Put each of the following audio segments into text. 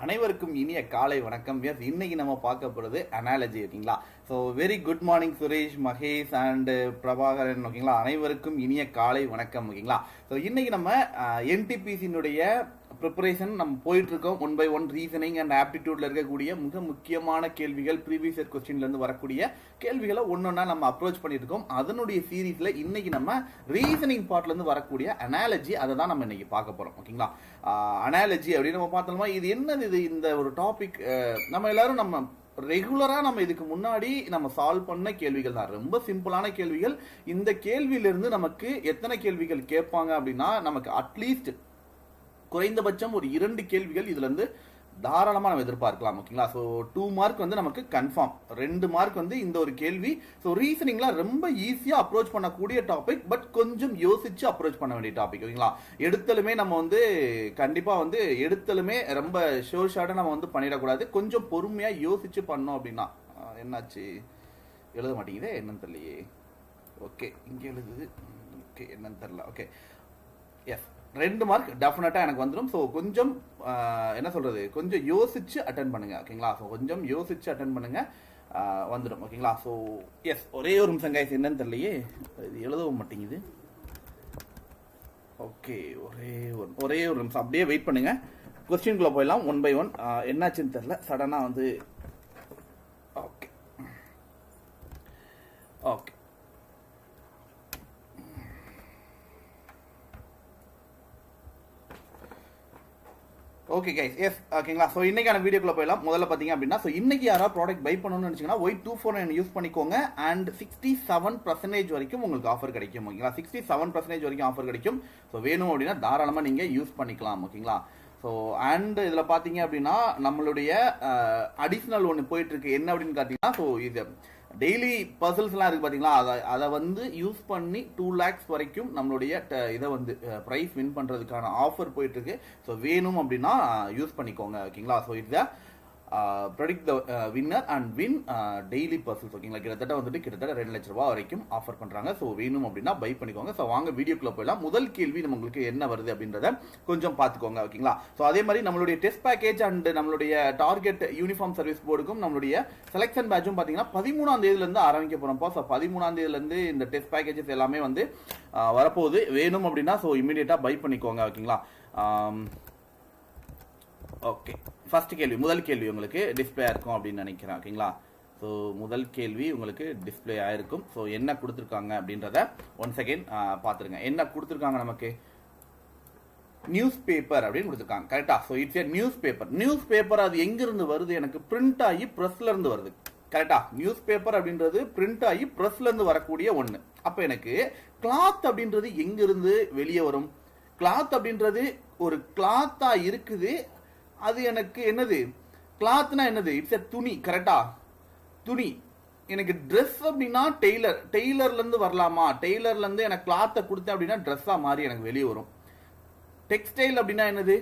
அனைவருக்கும் இனிய காலை வணக்கம். எஸ், இன்னைக்கு நம்ம பார்க்க போகிறது அனாலஜி. ஓகேங்களா? So very good morning Suresh, Mahesh and Prabhakaran. ஓகேங்களா? அனைவருக்கும் இனிய காலை வணக்கம். ஓகேங்களா? ஸோ இன்னைக்கு நம்ம என்டிபிசியினுடைய ப்ரிப்பரேஷன் நம்ம போயிட்டு இருக்கோம். 1 by 1 ரீசனிங் அண்ட் ஆப்டிடியூட்ல இருக்கக்கூடிய மிக முக்கியமான கேள்விகள், ப்ரீவியஸ் இயர் கொஸ்டின்ல இருந்து வரக்கூடிய கேள்விகளை ஒன்னொன்னா நம்ம அப்ரோச் பண்ணிட்டு இருக்கோம். அதனுடைய சீரீஸ்ல இன்னைக்கு நம்ம ரீசனிங் பார்ட்ல இருந்து வரக்கூடிய அனாலஜி அதை தான் நம்ம இன்னைக்கு பார்க்க போறோம். ஓகேங்களா? அனாலஜி அப்படின்னு நம்ம பார்த்தோம்னா இது என்னது, இது இந்த ஒரு டாபிக் நம்ம எல்லாரும் நம்ம ரெகுலரா நம்ம இதுக்கு முன்னாடி நம்ம சால்வ் பண்ண கேள்விகள் தான். ரொம்ப சிம்பிளான கேள்விகள். இந்த கேள்வியிலிருந்து நமக்கு எத்தனை கேள்விகள் கேட்பாங்க அப்படின்னா, நமக்கு அட்லீஸ்ட் குறைந்தபட்சம் ஒரு 2 கேள்விகள் இதுல இருந்து தாராளமா நம்ம எதிர்பார்க்கலாம். ஓகேங்களா? ஸோ 2 மார்க் வந்து நமக்கு கன்ஃபார்ம், 2 மார்க் வந்து இந்த ஒரு கேள்வி. ஸோ ரீசனிங்ல ரொம்ப ஈஸியா அப்ரோச் பண்ணக்கூடிய டாபிக், பட் கொஞ்சம் யோசிச்சு அப்ரோச் பண்ண வேண்டிய டாபிக். ஓகேங்களா? எடுத்தலுமே நம்ம வந்து கண்டிப்பா வந்து எடுத்தலுமே ரொம்ப ஷோர் ஷார்ட்டா நம்ம வந்து பண்ணிடக்கூடாது. கொஞ்சம் பொறுமையா யோசிச்சு பண்ணோம் அப்படின்னா என்னாச்சு, எழுத மாட்டேங்குதே, என்னன்னு தெரியலையே. ஓகே, இங்க எழுதுது. ஓகே, என்னன்னு தெரியல. ஓகே, எஸ், 2 மார்க் டெஃபினட்டா எனக்கு வந்துடும். ஸோ கொஞ்சம் என்ன சொல்றது, கொஞ்சம் யோசிச்சு அட்டன் பண்ணுங்க. ஓகேங்களா? ஸோ கொஞ்சம் யோசிச்சு அட்டன் பண்ணுங்க, வந்துடும். ஓகேங்களா? ஸோ எஸ், ஒரே ஒரு நிமிஷம் கைஸ், என்னன்னு தெரியலையே, இது எழுதவும் மாட்டேங்குது. ஓகே, ஒரே ஒரு நிமிஷம் அப்படியே வெயிட் பண்ணுங்க. கொஸ்டின்குள்ள போயிடலாம் 1 by 1. என்னாச்சுன்னு தெரியல, சடனா வந்து. Okay okay okay guys, yes, ஓகேங்களா? ஸோ இன்னைக்கான வீடியோக்குள்ள போயிடலாம். முதல்ல பார்த்தீங்க அப்படின்னா, ஸோ இன்னைக்கு யாராவது ப்ராடக்ட் பை பண்ணணும்னு நினைச்சீங்கன்னா Y249 யூஸ் பண்ணிக்கோங்க. அண்ட் 67% வரைக்கும் உங்களுக்கு ஆஃபர் கிடைக்கும். ஓகேங்களா? 67% வரைக்கும் ஆஃபர் கிடைக்கும். ஸோ வேணும் அப்படின்னா தாராளமாக நீங்கள் யூஸ் பண்ணிக்கலாம். ஓகேங்களா? ஸோ அண்ட் இதில் பார்த்தீங்க அப்படின்னா நம்மளுடைய அடிஷ்னல் ஒன்று போயிட்டு இருக்கு. என்ன அப்படின்னு பார்த்தீங்கன்னா, ஸோ இது டெய்லி பர்சல்ஸ்லாம் இருக்கு பார்த்தீங்களா, அதை வந்து யூஸ் பண்ணி 2 lakhs வரைக்கும் நம்மளுடைய இதை வந்து ப்ரைஸ் வின் பண்ணுறதுக்கான ஆஃபர் போயிட்டு இருக்கு. ஸோ வேணும் அப்படின்னா யூஸ் பண்ணிக்கோங்க. ஓகேங்களா? So it's predict the winner and win daily parcels. ஓகேங்களா? கிட்டத்தட்ட 2 லட்ச ரூபா வரைக்கும் ஆஃபர் பண்ணுறாங்க. ஸோ வேணும் அப்படின்னா பை பண்ணிக்கோங்க. ஸோ வாங்க வீடியோக்குள்ள போயிடலாம். முதல் கேள்வி நம்மளுக்கு என்ன வருது அப்படின்றத கொஞ்சம் பார்த்துக்கோங்க. ஓகேங்களா? ஸோ அதே மாதிரி நம்மளுடைய டெஸ்ட் பேக்கேஜ் அண்ட் நம்மளுடைய டார்கெட் யூனிஃபார்ம் சர்வீஸ் போர்டுக்கும் நம்மளுடைய செலெக்ஷன் பேட்சும் பார்த்தீங்கன்னா 13ஆம் தேதியிலேருந்து ஆரம்பிக்க போகிறோம்ப்பா. ஸோ 13ஆம் தேதியிலேருந்து இந்த டெஸ்ட் பேக்கேஜஸ் எல்லாமே வந்து வரப்போகுது. வேணும் அப்படின்னா ஸோ இமீடியட்டாக பை பண்ணிக்கோங்க. ஓகேங்களா? ஓகே, ஃபர்ஸ்ட் கேள்வி, முதல் கேள்வி உங்களுக்கு டிஸ்பிளே ஆயிருக்கும் அப்படின்னு நினைக்கிறேன். ஓகேங்களா? ஸோ முதல் கேள்வி உங்களுக்கு டிஸ்பிளே ஆயிருக்கும். ஸோ என்ன கொடுத்துருக்காங்க அப்படின்றத ஒன் செகண்ட் பார்த்துருங்க. என்ன கொடுத்துருக்காங்க நமக்கு, நியூஸ் பேப்பர் அப்படின்னு கொடுத்துருக்காங்க. கரெக்டா? So it's A news paper. News paper அது எங்கிருந்து வருது, எனக்கு பிரிண்ட் ஆகி ப்ரெஸ்ல இருந்து வருது. கரெக்டா? நியூஸ் பேப்பர் அப்படின்றது பிரிண்ட் ஆகி ப்ரெஸ்ல இருந்து வரக்கூடிய ஒன்று. அப்போ எனக்கு கிளாத் அப்படின்றது எங்கிருந்து வெளியே வரும்? கிளாத் அப்படின்றது ஒரு கிளாத்தா இருக்குது. அது எனக்கு என்னது, கிளாத்னா என்னது, இட்ஸ் எ துணி. கரெக்டா? துணி. எனக்கு ட்ரெஸ் அப்படின்னா டெய்லர்ல இருந்து வரலாமா? டெய்லர்ல இருந்து எனக்கு கிளாத்தை கொடுத்தேன் அப்படின்னா ட்ரெஸ்ஸா மாறி எனக்கு வெளியே வரும். டெக்ஸ்டைல் அப்படின்னா என்னது,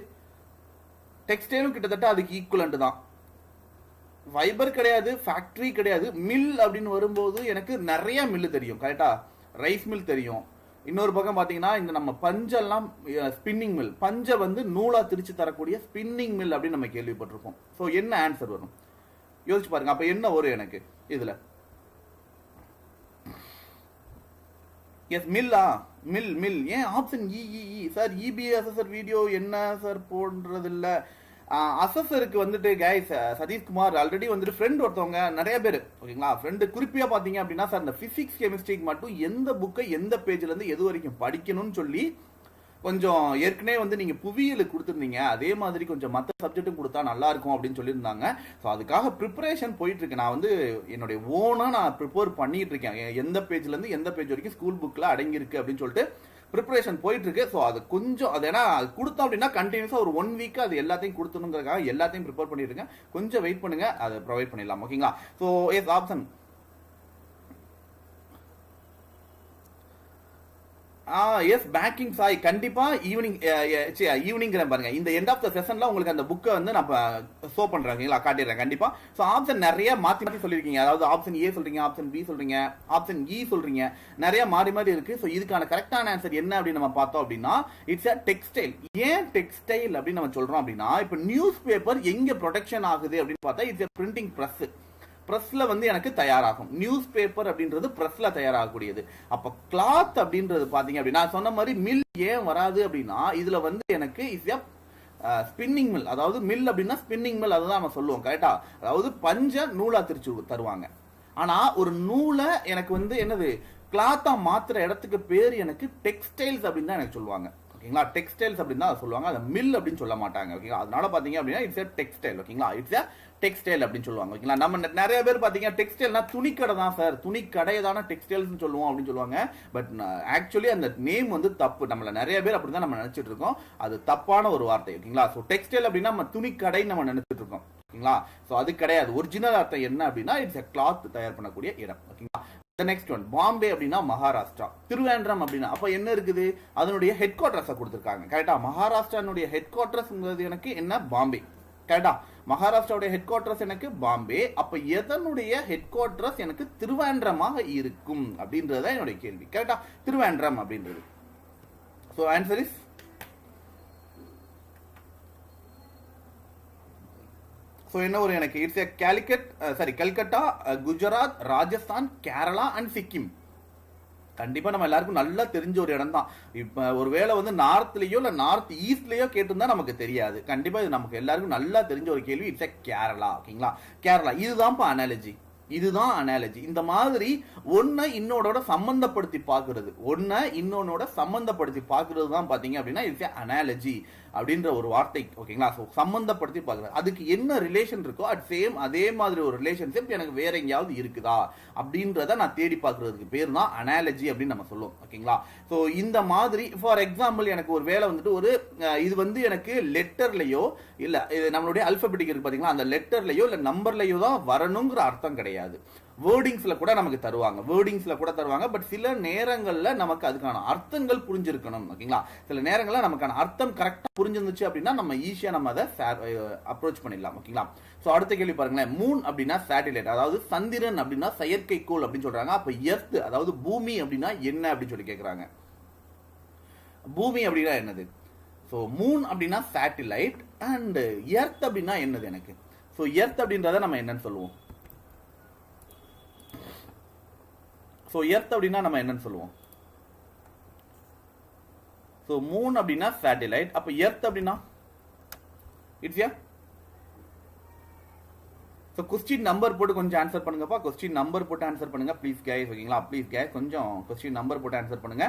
டெக்ஸ்டைலும் கிட்டத்தட்ட அதுக்கு ஈக்குவலண்ட் தான். ஃபைபர் கிடையாது, ஃபேக்டரி கிடையாது. மில் அப்படின்னு வரும்போது எனக்கு நிறைய மில்லு தெரியும். கரெக்டா? ரைஸ் மில் தெரியும். இன்னொரு பக்கம் பார்த்தீங்கன்னா இந்த நம்ம பஞ்செல்லாம் ஸ்பின்னிங் மில், பஞ்சை வந்து நூலா திரிச்சு தரக்கூடிய ஸ்பின்னிங் மில் அப்படின்னு நம்ம கேள்விப்பட்டிருப்போம். ஸோ என்ன ஆன்சர் வரும் யோசிச்சு பாருங்க. அப்ப என்ன வரும் எனக்கு இதுல? எஸ், மில்லா? மில். ஏன் ஆப்ஷன் இ சார்? இபி அசஸர் வீடியோ என்ன சார் போடுறது இல்ல? அசஸருக்கு வந்துட்டு கைஸ் சதீஷ்குமார் ஆல்ரெடி வந்துட்டு ஃப்ரெண்ட் ஒருத்தவங்க நிறைய பேர். ஓகேங்களா? ஃப்ரெண்டு குறிப்பியா பாத்தீங்க அப்படின்னா, சார் இந்த பிசிக்ஸ் கெமிஸ்ட்ரிக்கு மட்டும் எந்த புக்கை எந்த பேஜ்ல இருந்து எது வரைக்கும் படிக்கணும்னு சொல்லி கொஞ்சம் ஏற்கனவே வந்து நீங்க புவியியல் கொடுத்துருந்தீங்க. அதே மாதிரி கொஞ்சம் மற்ற சப்ஜெக்டும் கொடுத்தா நல்லா இருக்கும் அப்படின்னு சொல்லியிருந்தாங்க. ஸோ அதுக்காக ப்ரிப்பரேஷன் போயிட்டு இருக்கு. நான் வந்து என்னுடைய ஓனா நான் ப்ரிப்பேர் பண்ணிட்டு இருக்கேன். எந்த பேஜ்ல இருந்து எந்த பேஜ் வரைக்கும் ஸ்கூல் புக்ல அடங்கியிருக்கு அப்படின்னு சொல்லிட்டு ப்ரிப்பரேஷன் போயிட்டு இருக்கு. ஸோ அது கொஞ்சம் அது ஏன்னா கொடுத்தோம் அப்படின்னா கண்டினியூஸா ஒரு 1 வீக் அது எல்லாத்தையும் கொடுத்தணுங்கிறதுக்காக எல்லாத்தையும் ப்ரிப்பேர் பண்ணிட்டு இருக்கேன். கொஞ்சம் வெயிட் பண்ணுங்க, அதை ப்ரொவைட் பண்ணிடலாம். ஓகேங்களா? So yes, option yes banking Sai கண்டிப்பா ஈவினிங் பாருங்க இந்த எண்ட் ஆஃப் த செஷன்ல உங்களுக்கு அந்த புக்கை வந்து நான் ஷோ பண்றேன் காட்டிடுறேன் கண்டிப்பா. ஸோ ஆப்ஷன் நிறைய மாத்தி மாத்தி சொல்லிருக்கீங்க. அதாவது ஆப்ஷன் ஏ சொல்றீங்க, ஆப்ஷன் பி சொல்றீங்க, ஆப்ஷன் இ சொல்றீங்க, நிறைய மாறி மாறி இருக்கு. ஸோ இதுக்கான கரெக்டான ஆன்சர் என்ன அப்படின்னு நம்ம பார்த்தோம் அப்படின்னா இட்ஸ் அ டெக்ஸ்டைல். ஏன் டெக்ஸ்டைல் அப்படின்னு நம்ம சொல்றோம் அப்படின்னா இப்போ நியூஸ் பேப்பர் எங்க ப்ரொடெக்ஷன் ஆகுது அப்படின்னு பார்த்தா இட்ஸ் a பிரிண்டிங் பிரஸ். பிரஸ்ல வந்து எனக்கு தயாராகும். நியூஸ் பேப்பர் அப்படின்றது பிரஸ்ல தயாராகக்கூடியது. அப்ப கிளாத் அப்படின்றது பாத்தீங்க அப்படின்னா சொன்ன மாதிரி மில் ஏன் வராது அப்படின்னா இதுல வந்து எனக்கு இஸ் ஸ்பின்னிங் மில். அதாவது மில் அப்படின்னா ஸ்பின்னிங் மில், அதுதான் நம்ம சொல்லுவோம் கரெக்டா. அதாவது பஞ்ச நூலா திரிச்சு தருவாங்க. ஆனா ஒரு நூலை எனக்கு வந்து என்னது கிளாத்தா மாத்துற இடத்துக்கு பேர் எனக்கு டெக்ஸ்டைல்ஸ் அப்படின்னு தான் எனக்கு சொல்லுவாங்க. ஓகேங்களா, டெக்ஸ்டைல்ஸ் அப்படின்னு தான் சொல்லுவாங்க, அதை மில் அப்படின்னு சொல்ல மாட்டாங்க. ஓகேங்களா, அதனால பாத்தீங்க அப்படின்னா இட்ஸ் டெக்ஸ்டைல். ஓகேங்களா, இட்ஸ் டெக்ஸ்டைல் அப்படின்னு சொல்லுவாங்க. ஓகேங்களா, நம்ம நிறைய பேர் பாத்தீங்கன்னா டெக்ஸ்டைல்னா துணிக்கடை தான் சார், துணிக்கடை தானே டெக்ஸ்டைல்ஸ் சொல்லுவோம் அப்படின்னு சொல்லுவாங்க. பட் ஆக்சுவலி அந்த நேம் வந்து தப்பு. நம்மள நிறைய பேர் அப்படிதான் நம்ம நினைச்சிட்டு இருக்கோம். அது தப்பான ஒரு வார்த்தை. ஓகேங்களா, ஸோ டெக்ஸ்டைல் அப்படின்னா நம்ம துணிக்கடை நம்ம நினைச்சிட்டு இருக்கோம். ஓகேங்களா, ஸோ அது கிடையாது. ஒரிஜினல் அர்த்தம் என்ன அப்படின்னா இட்ஸ் கிளாத் தயார் பண்ணக்கூடிய இடம். ஓகேங்களா, நெக்ஸ்ட் ஒன் பாம்பே அப்படின்னா மகாராஷ்டிரா. திருவேண்டரம் அப்படின்னா அப்ப என்ன இருக்குது, அதனுடைய ஹெட் குவார்டர்ஸ் கொடுத்திருக்காங்க கரெக்டா. மகாராஷ்டிரானுடைய ஹெட் குவார்டர்ஸ் எனக்கு என்ன, பாம்பே கரெக்டா. மகாராஷ்டிராவுடைய ஹெட் குவார்டர்ஸ் எனக்கு பாம்பே. அப்ப எதனுடைய ஹெட் குவார்டர்ஸ் எனக்கு திருவேண்டரமாக இருக்கும் அப்படின்றத என்னுடைய கேள்வி கரெக்டா. திருவேண்டரம் அப்படின்றது. சோ ஆன்சர் இஸ் என்ன ஒரு எனக்கு இட்ஸ் கல்கட்டா, குஜராத், ராஜஸ்தான், கேரளா அண்ட் சிக்கிம். கண்டிப்பா நம்ம எல்லாருக்கும் நல்லா தெரிஞ்ச ஒரு இடம் தான். இப்ப ஒருவேளை வந்து நார்த்லயோ இல்ல நார்த் ஈஸ்ட்லயோ கேட்டிருந்தா நமக்கு தெரியாது. கண்டிப்பா இது நமக்கு எல்லாருக்கும் நல்லா தெரிஞ்ச ஒரு கேள்வி. இட்ஸ் கேரளா. ஓகேங்களா, கேரளா. இதுதான் அனாலஜி. இதுதான் அனாலஜி. இந்த மாதிரி ஒன்ன இன்னொன்னோட சம்பந்தப்படுத்தி பார்க்கிறது, ஒன்ன இன்னொன்னோட சம்பந்தப்படுத்தி பார்க்கிறது தான் பாத்தீங்க அப்படின்னா இட்ஸ் அனாலஜி அப்படின்ற ஒரு வார்த்தை. ஓகேங்களா, ஸோ சம்பந்தப்படுத்தி பார்க்கிறது. அதுக்கு என்ன ரிலேஷன் இருக்கோ அட் சேம் அதே மாதிரி ஒரு ரிலேஷன்ஷிப் எனக்கு வேற எங்கேயாவது இருக்குதா அப்படின்றத நான் தேடி பார்க்கறதுக்கு பேர் தான் அனாலஜி அப்படின்னு நம்ம சொல்லுவோம். ஓகேங்களா, ஸோ இந்த மாதிரி ஃபார் எக்ஸாம்பிள் எனக்கு ஒரு வேலை வந்துட்டு ஒரு இது வந்து எனக்கு லெட்டர்லயோ இல்ல நம்மளுடைய அல்பபெட்டிக் இருக்கு பாத்தீங்களா, அந்த லெட்டர்லயோ இல்ல நம்பர்லயோ தான் வரணுங்கிற அர்த்தம் கிடையாது. வேர்டிங்ஸ்ல கூட நமக்கு தருவாங்க. பட் சில நேரங்கள்ல நமக்கு அதுக்கான அர்த்தங்கள் புரிஞ்சிருக்கணும். ஓகேங்களா, சில நேரங்கள்ல நமக்கான அர்த்தம் கரெக்டா புரிஞ்சிருந்துச்சு அப்படின்னா நம்ம ஈஸியா நம்ம அதை அப்ரோச் பண்ணிடலாம். ஓகேங்களா, சோ அடுத்த கேள்வி பாருங்களேன். மூன் அப்படின்னா சேட்டிலைட், அதாவது சந்திரன் அப்படின்னா செயற்கைக்கோள் அப்படின்னு சொல்றாங்க. அப்ப எர்த் அதாவது பூமி அப்படின்னா என்ன அப்படின்னு சொல்லி கேக்குறாங்க. பூமி அப்படின்னா என்னது? சோ மூன் அப்படின்னா சேட்டிலைட் அண்ட் எர்த் அப்படின்னா என்னது எனக்கு? சோ எர்த் அப்படின்றத நம்ம என்னன்னு சொல்லுவோம்? சோ எர்த் அப்படின்னா நம்ம என்னன்னு சொல்லுவோம்? சோ மூன் அப்படின்னா சேட்டிலைட், அப்ப எர்த் அப்படின்னா இட்ஸ் சோ क्वेश्चन நம்பர் போட்டு கொஞ்சம் ஆன்சர் பண்ணுங்கப்பா. क्वेश्चन நம்பர் போட்டு ஆன்சர் பண்ணுங்க ப்ளீஸ் गाइस. ஓகேங்களா, ப்ளீஸ் गाइस கொஞ்சம் क्वेश्चन நம்பர் போட்டு ஆன்சர் பண்ணுங்க.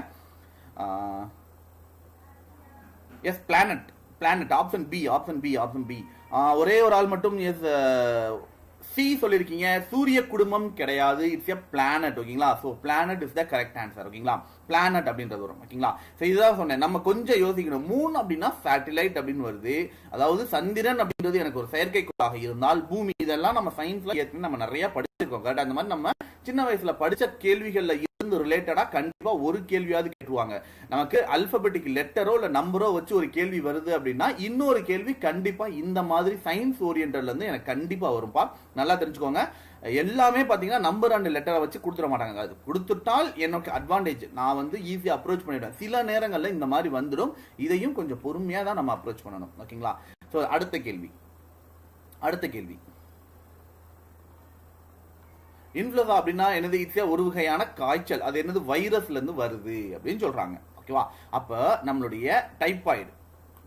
Yes planet option B. ஒரே ஒரு ஆள் மட்டும் எஸ் சி சொல்லிருக்கீங்க. சூரிய குடும்பம் கிடையாது, இட்ஸ் எ பிளானட். ஓகேங்களா, so planet is the correct answer. ஓகேங்களா, பிளானட் அப்படின்றது வரும். ஓகேங்களா, சோ இதுதான் சொன்னேன், நம்ம கொஞ்சம் யோசிக்கணும். மூன் அப்படின்னா சேட்டிலைட் அப்படின்னு வருது, அதாவது சந்திரன் அப்படின்றது எனக்கு ஒரு செயற்கைக்கோளாக இருந்தால் பூமி, இதெல்லாம் நம்ம சயின்ஸ்ல ஏற்கனவே நம்ம நிறைய படிச்சிருக்கோம் கரெக்டா. அந்த மாதிரி நம்ம சின்ன வயசுல படிச்ச கேள்விகள்ல இருந்து ரிலேட்டடா கண்டிப்பா ஒரு கேள்வியாவது கேட்டுருவாங்க. நமக்கு அல்பபெட்டிக் லெட்டரோ இல்ல நம்பரோ வச்சு ஒரு கேள்வி வருது அப்படின்னா இன்னொரு கேள்வி கண்டிப்பா இந்த மாதிரி சயின்ஸ் ஓரியன்டட்ல இருந்து எனக்கு கண்டிப்பா வரும்பா. நல்லா தெரிஞ்சுக்கோங்க. எல்லாமே பாத்தீங்கன்னா நம்பர் அண்ட் லெட்டரை வச்சு கொடுத்துட மாட்டாங்க. அது கொடுத்துட்டால் எனக்கு அட்வான்டேஜ், நான் வந்து ஈஸியா அப்ரோச் பண்ணிடுவேன். சில நேரங்கள்ல இந்த மாதிரி வந்துடும், இதையும் கொஞ்சம் பொறுமையா தான் நம்ம அப்ரோச் பண்ணணும். ஓகேங்களா, சோ அடுத்த கேள்வி இன்ஃப்ளூயன்சா அப்படின்னா என்னது? இட்ஸ் ஒரு வகையான காய்ச்சல், அது என்னது வைரஸ்ல இருந்து வருது அப்படின்னு சொல்றாங்க. ஓகேவா, அப்ப நம்மளுடைய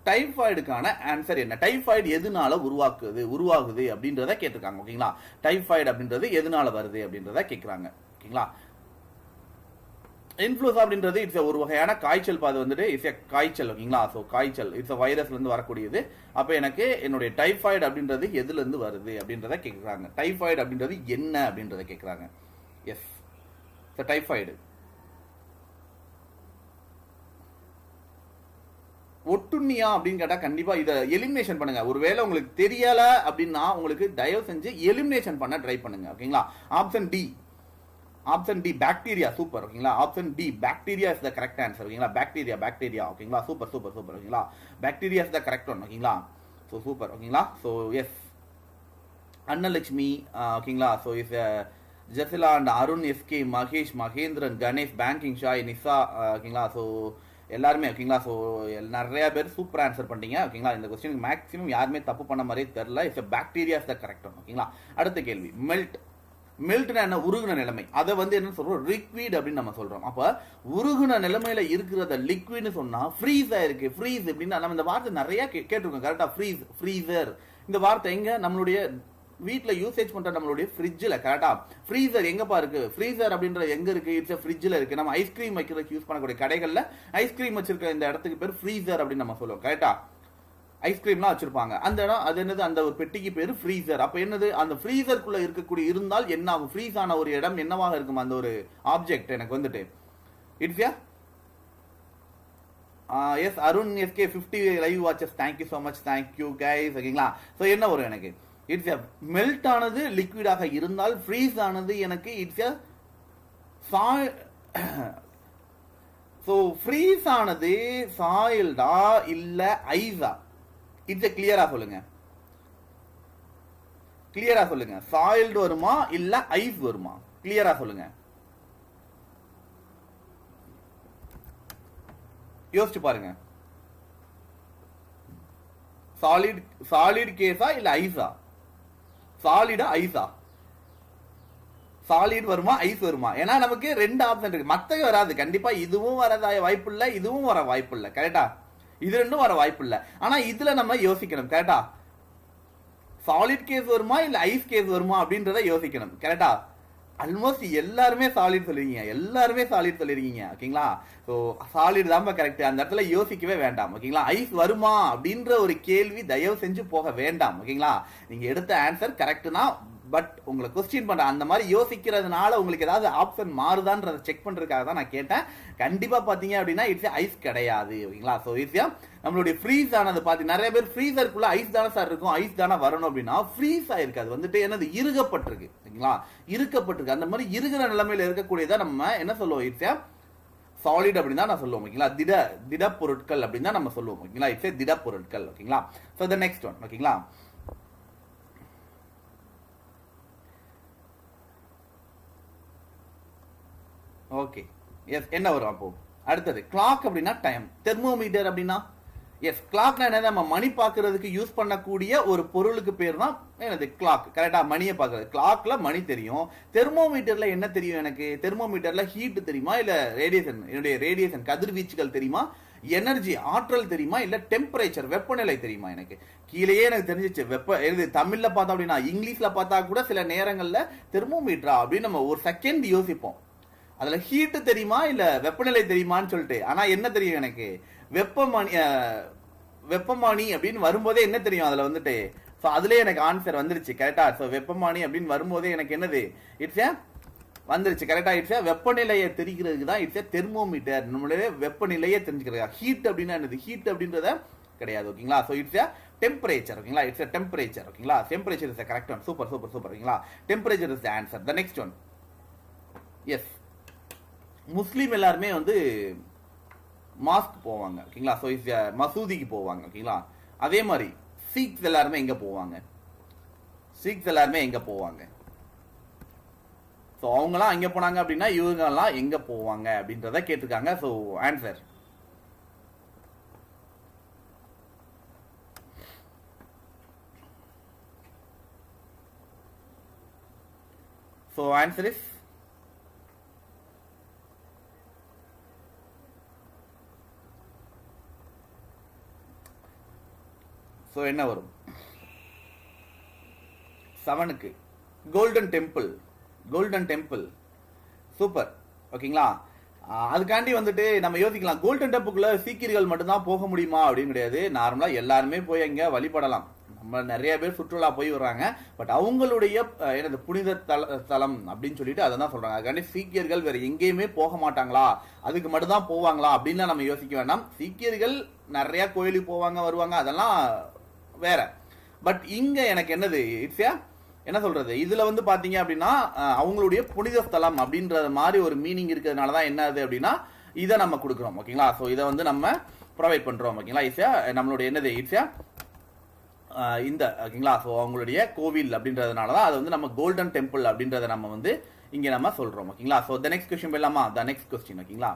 டைபாய்டுக்கான ஆன்சர் என்ன? டைபாய்டு எதனால உருவாகுது அப்படின்றத கேட்டிருக்காங்க. ஓகேங்களா, டைபாய்டு அப்படின்றது எதனால வருது அப்படின்றத கேட்கறாங்க. ஓகேங்களா, இன்ஃப்ளூயன்சா அப்படின்றது இட்ஸ் ஒரு வகையான காய்ச்சல். அது வந்துட்டு இட்ஸ் காய்ச்சல். ஓகேங்களா, சோ காய்ச்சல் இட்ஸ் வைரஸ்ல இருந்து வரக்கூடியது. அப்ப எனக்கு என்னுடைய டைபாய்டு அப்படின்றது எதுல இருந்து வருது அப்படின்றத கேக்குறாங்க. டைபாய்டு அப்படின்றது என்ன அப்படின்றத கேக்குறாங்க. எஸ், டைபாய்டு ஒட்டுண்ணியா அப்படின்னு கேட்டா கண்டிப்பா இதை எலிமினேஷன் பண்ணுங்க. ஒருவேளை உங்களுக்கு தெரியல அப்படின்னா உங்களுக்கு தயவு செஞ்சு எலிமினேஷன் பண்ண ட்ரை பண்ணுங்க. ஓகேங்களா, option D option D bacteria. Super ஓகேங்களா. Option D bacteria is the correct answer ஓகேங்களா. பாக்டீரியா ஓகேங்களா. சூப்பர் ஓகேங்களா. Bacteria is the correct one ஓகேங்களா. ஸோ சூப்பர் ஓகேங்களா. ஸோ எஸ் அன்னலட்சுமி ஓகேங்களா. So is Jesila and Arun, SK, Mahesh, Mahendran, Ganesh, பேங்கிங் ஷாய், நிசா ஓகேங்களா. ஸோ எல்லாருமே ஓகேங்களா. ஸோ நிறைய பேர் சூப்பர் ஆன்சர் பண்ணிட்டீங்க ஓகேங்களா. இந்த கொஸ்டின் மேக்ஸிமம் யாருமே தப்பு பண்ண மாதிரியே தெரியல. It's bacteria is the correct one ஓகேங்களா. அடுத்த கேள்வி, மெல்ட்னா என்ன? உருகுன நிலைமை. அதை வந்து என்ன சொல்றோம்? லிக்விட் அப்படின்னு நம்ம சொல்றோம். அப்ப உருகுன நிலைமையில இருக்கிறத லிக்விட்னு சொன்னா ஃப்ரீஸ் ஆயிருக்கு. ஃப்ரீஸ் எப்படின்னா நம்ம இந்த வார்த்தை நிறைய கேட்டிருக்கோம் கரெக்டா. ஃப்ரீஸ், ஃப்ரீசர், இந்த வார்த்தை எங்க? நம்மளுடைய வீட்ல யூசேஜ் பண்ற நம்மளுடைய ஃப்ரிட்ஜ்ல கரெக்டா. ஃப்ரீசர் எங்கப்பா இருக்கு? ஃப்ரீசர் அப்படின்றது எங்க இருக்கு? இட்ஸ் ஃப்ரிட்ஜ்ல இருக்கு. நம்ம ஐஸ்கிரீம் வைக்கிறதுக்கு யூஸ் பண்ணக்கூடிய கடைகள்ல ஐஸ்கிரீம் வச்சிருக்க இந்த இடத்துக்கு பேர் ஃப்ரீசர் அப்படின்னு நம்ம சொல்லுவோம் கரெக்டா. ஐஸ்கிரீம்லாம் வச்சிருப்பாங்க அந்த இடம், அது என்னது? அந்த ஒரு பெட்டிக்கு பேரு ஃப்ரீசர். அப்ப என்னது? அந்த ஃப்ரீசருக்குள்ள இருக்கக்கூடிய இருந்தால் என்ன ஆகும்? ஃப்ரீஸ் ஆன ஒரு இடம் என்னவாக இருக்கும்? அந்த ஒரு ஆப்ஜெக்ட் எனக்கு வந்துட்டு it's yes Arun SK 50 live watches. Thank you so much, thank you guys ஓகேங்களா. ஸோ என்ன வரும் எனக்கு? இட்ஸ் மெல்ட் ஆனது லிக்விடாக இருந்தால், ஃப்ரீஸ் ஆனது எனக்கு இட்ஸ் ஸோ ஃப்ரீஸ் ஆனது சாயில்டா இல்ல ஐஸா? இட்ஸ் கிளியரா சொல்லுங்க, கிளியரா சொல்லுங்க. சாயில்டு வருமா இல்ல ஐஸ் வருமா? கிளியரா சொல்லுங்க. யோசிச்சு பாருங்க. சாலிட் கேஸா இல்ல ஐஸா? சாலிடா ஐஸா? சாலிட் வருமா ஐஸ் வருமா? ஏன்னா நமக்கு ரெண்டு ஆப்ஷன் இருக்கு. மத்த வராது கண்டிப்பா. இதுவும் வர வாய்ப்பு இல்ல, இதுவும் வர வாய்ப்பு இல்ல கரெக்டா. இது ரெண்டும் வர வாய்ப்பு இல்ல. ஆனா இதுல நம்ம யோசிக்கணும் கரெக்டா. சாலிட் கேஸ் வருமா இல்ல ஐஸ் கேஸ் வருமா அப்படின்றத யோசிக்கணும் கரெக்டா. ஆல்மோஸ்ட் எல்லாருமே சாலிட் சொல்லிருக்கீங்க, எல்லாருமே சாலிட் சொல்லிருக்கீங்க ஓகேங்களா. ஸோ சாலிட் தான் கரெக்ட். அந்த இடத்துல யோசிக்கவே வேண்டாம் ஓகேங்களா. ஐஸ் வருமா அப்படின்ற ஒரு கேள்வி தயவு செஞ்சு போக வேண்டாம் ஓகேங்களா. நீங்க எடுத்த ஆன்சர் கரெக்ட்னா, பட் உங்களை கொஸ்டின் பண்ற அந்த மாதிரி யோசிக்கிறதுனால உங்களுக்கு ஏதாவது ஆப்ஷன் மாறுதான்றதை செக் பண்றதுக்காக தான் நான் கேட்டேன். கண்டிப்பா பாத்தீங்க அப்படின்னா இட்ஸ் ஐஸ் கிடையாது ஓகேங்களா. ஸோ ஈஸியா நம்மளுடைய ஃப்ரீஸ் ஆனது பாத்தீங்க, நிறைய பேர் ஃப்ரீசருக்குள்ள ஐஸ் தானே சார் இருக்கும், ஐஸ் தானே வரணும் அப்படின்னா ஃப்ரீஸ் ஆயிருக்கு. அது வந்துட்டு என்னது? இறுகப்பட்டிருக்கு ஓகேங்களா. இறுக்கப்பட்டிருக்கு. அந்த மாதிரி இருக்கிற நிலைமையில இருக்கக்கூடியதை நம்ம என்ன சொல்லுவோம்? இட்ஸ் சாலிட் அப்படின்னு தான் நான் சொல்லுவோம் ஓகேங்களா. திட பொருட்கள் அப்படின்னு தான் நம்ம சொல்லுவோம் ஓகேங்களா. இட்ஸ் திட பொருட்கள் ஓகேங்களா. ஸோ த நெக்ஸ்ட் ஒன் ஓகேங்களா. ஓகே எஸ் என்ன வரும் அப்போ? அடுத்தது கிளாக் அப்படின்னா டைம். தெர்மோமீட்டர் அப்படின்னா எஸ் கிளாக்னா என்ன? நம்ம மணி பார்க்கறதுக்கு யூஸ் பண்ணக்கூடிய ஒரு பொருளுக்கு பேர் தான் என்னது? கிளாக் கரெக்டா. மணியை பார்க்கறது. கிளாக்ல மணி தெரியும். தெர்மோமீட்டர்ல என்ன தெரியும் எனக்கு? தெர்மோமீட்டர்ல ஹீட் தெரியுமா இல்ல ரேடியேஷன், என்னுடைய ரேடியேஷன் கதிர்வீச்சுகள் தெரியுமா, எனர்ஜி ஆற்றல் தெரியுமா இல்ல டெம்பரேச்சர் வெப்பநிலை தெரியுமா? எனக்கு கீழேயே எனக்கு தெரிஞ்சிச்சு. தமிழ்ல பார்த்தோம் அப்படின்னா, இங்கிலீஷ்ல பார்த்தா கூட சில நேரங்கள்ல தெர்மோமீட்டரா அப்படின்னு நம்ம ஒரு செகண்ட் யோசிப்போம். அதுல ஹீட் தெரியுமா இல்ல வெப்பநிலை தெரியுமான்னு சொல்லிட்டு. ஆனா என்ன தெரியும் எனக்கு? வெப்பமானி அப்படின்னு வரும்போதே என்ன தெரியும் அதுல வந்துட்டு? சோ அதுலயே எனக்கு ஆன்சர் வந்துருச்சு கரெக்டா. சோ வெப்பமானி அப்படின்னு வரும்போதே எனக்கு என்னது? இட்ஸ் வந்துருச்சு கரெக்டா. இட்ஸ் வெப்பநிலையை தெரிகிறதுக்கு தான் இட்ஸ் தெர்மோமீட்டர். நம்மளுடைய வெப்பநிலையை தெரிஞ்சுக்கிறது. ஹீட் அப்படின்னா என்னது? ஹீட் அப்படின்றத கிடையாது ஓகேங்களா. சோ இட்ஸ் டெம்பரேச்சர் ஓகேங்களா. இட்ஸ் டெம்பரேச்சர் ஓகேங்களா. Temperature is correct one. Super super super ஓகேங்களா. Temperature is the answer. The next one yes முஸ்லீம் எல்லாருமே வந்து மாஸ்க் போவாங்க ஓகேங்களா. ஸோ இஸ் மசூதிக்கு போவாங்க ஓகேங்களா. அதே மாதிரி சீக்ஸ் எல்லாருமே எங்க போவாங்க? சீக்ஸ் எல்லாருமே எங்க போவாங்க? ஸோ அவங்கலாம் எங்க போனாங்க அப்படின்னா இவங்கெல்லாம் எங்க போவாங்க அப்படின்றத கேட்டிருக்காங்க. ஸோ ஆன்சர் இஸ் ஸோ என்ன வரும்? 7க்கு golden temple. Golden temple super ஓகேங்களா. அதுக்காண்டி வந்துட்டு நம்ம யோசிக்கலாம், கோல்டன் டெம்பிள்குள்ள சீக்கியர்கள் மட்டும்தான் போக முடியுமா அப்படின்னு கிடையாது. நார்மலா எல்லாருமே போய் அங்க வழிபடலாம். நம்ம நிறைய பேர் சுற்றுலா போய் வர்றாங்க. பட் அவங்களுடைய எனது புனித தலம் அப்படின்னு சொல்லிட்டு அதை தான் சொல்றாங்க. அதுக்காண்டி சீக்கியர்கள் வேற எங்கேயுமே போக மாட்டாங்களா, அதுக்கு மட்டும் தான் போவாங்களா அப்படின்னு நம்ம யோசிக்க வேண்டாம். சீக்கியர்கள் நிறைய கோயிலுக்கு போவாங்க வருவாங்க, அதெல்லாம் வேற. பட் இங்க எனக்கு என்னது? இட்ஸ் என்ன சொல்றது, இதுல வந்து பாத்தீங்க அப்படின்னா அவங்களுடைய புனித ஸ்தலம் அப்படின்ற மாதிரி ஒரு மீனிங் இருக்கிறதுனால தான் என்ன ஆகுது அப்படின்னா இதை நம்ம கொடுக்குறோம். ஓகேங்களா, ஸோ இதை வந்து நம்ம ப்ரொவைட் பண்றோம். ஓகேங்களா, இட்ஸ் நம்மளுடைய என்னது, இட்ஸ் இந்த ஓகேங்களா, ஸோ அவங்களுடைய கோவில் அப்படின்றதுனால தான் அது வந்து நம்ம கோல்டன் டெம்பிள் அப்படின்றத நம்ம வந்து இங்க நம்ம சொல்றோம். ஓகேங்களா, ஸோ த நெக்ஸ்ட் கொஸ்டின் போயிடலாமா? The next question. ஓகேங்களா,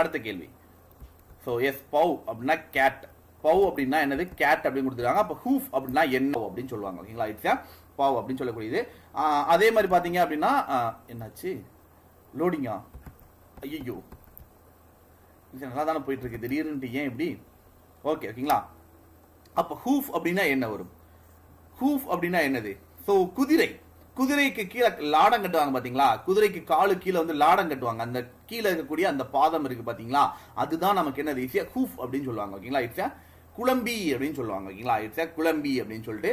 அடுத்த கேள்வி. ஸோ எஸ், பவ் அப்படின்னா கேட். பவ் அப்படின்னா என்னது, கேட் அப்படின்னு கொடுத்துருக்காங்க. அப்போ ஹூஃப் அப்படின்னா என்ன அப்படின்னு சொல்லுவாங்க. ஓகேங்களா, இட்ஸ் பவ் அப்படின்னு சொல்லக்கூடியது. அதே மாதிரி பாத்தீங்க அப்படின்னா என்னாச்சு, லோடிங்கா, ஐயோ இது நல்லா தானே போயிட்டு இருக்கு, திடீர்னு ஏன் இப்படி? ஓகே, ஓகேங்களா, அப்ப ஹூஃப் அப்படின்னா என்ன வரும்? ஹூஃப் அப்படின்னா என்னது? ஸோ குதிரை, குதிரைக்கு கீழே லாடம் கட்டுவாங்க பாத்தீங்களா, குதிரைக்கு காலு கீழே வந்து லாடம் கட்டுவாங்க, அந்த கீழே இருக்கக்கூடிய அந்த பாதம் இருக்கு பாத்தீங்களா, அதுதான் நமக்கு என்னது, ஈஸியா ஹூஃப் அப்படின்னு சொல்லுவாங்க. ஓகேங்களா, இட்ஸ் குளம்பி அப்படின்னு சொல்லுவாங்க. ஓகேங்களா, இட்ஸ் குளம்பி அப்படின்னு சொல்லிட்டு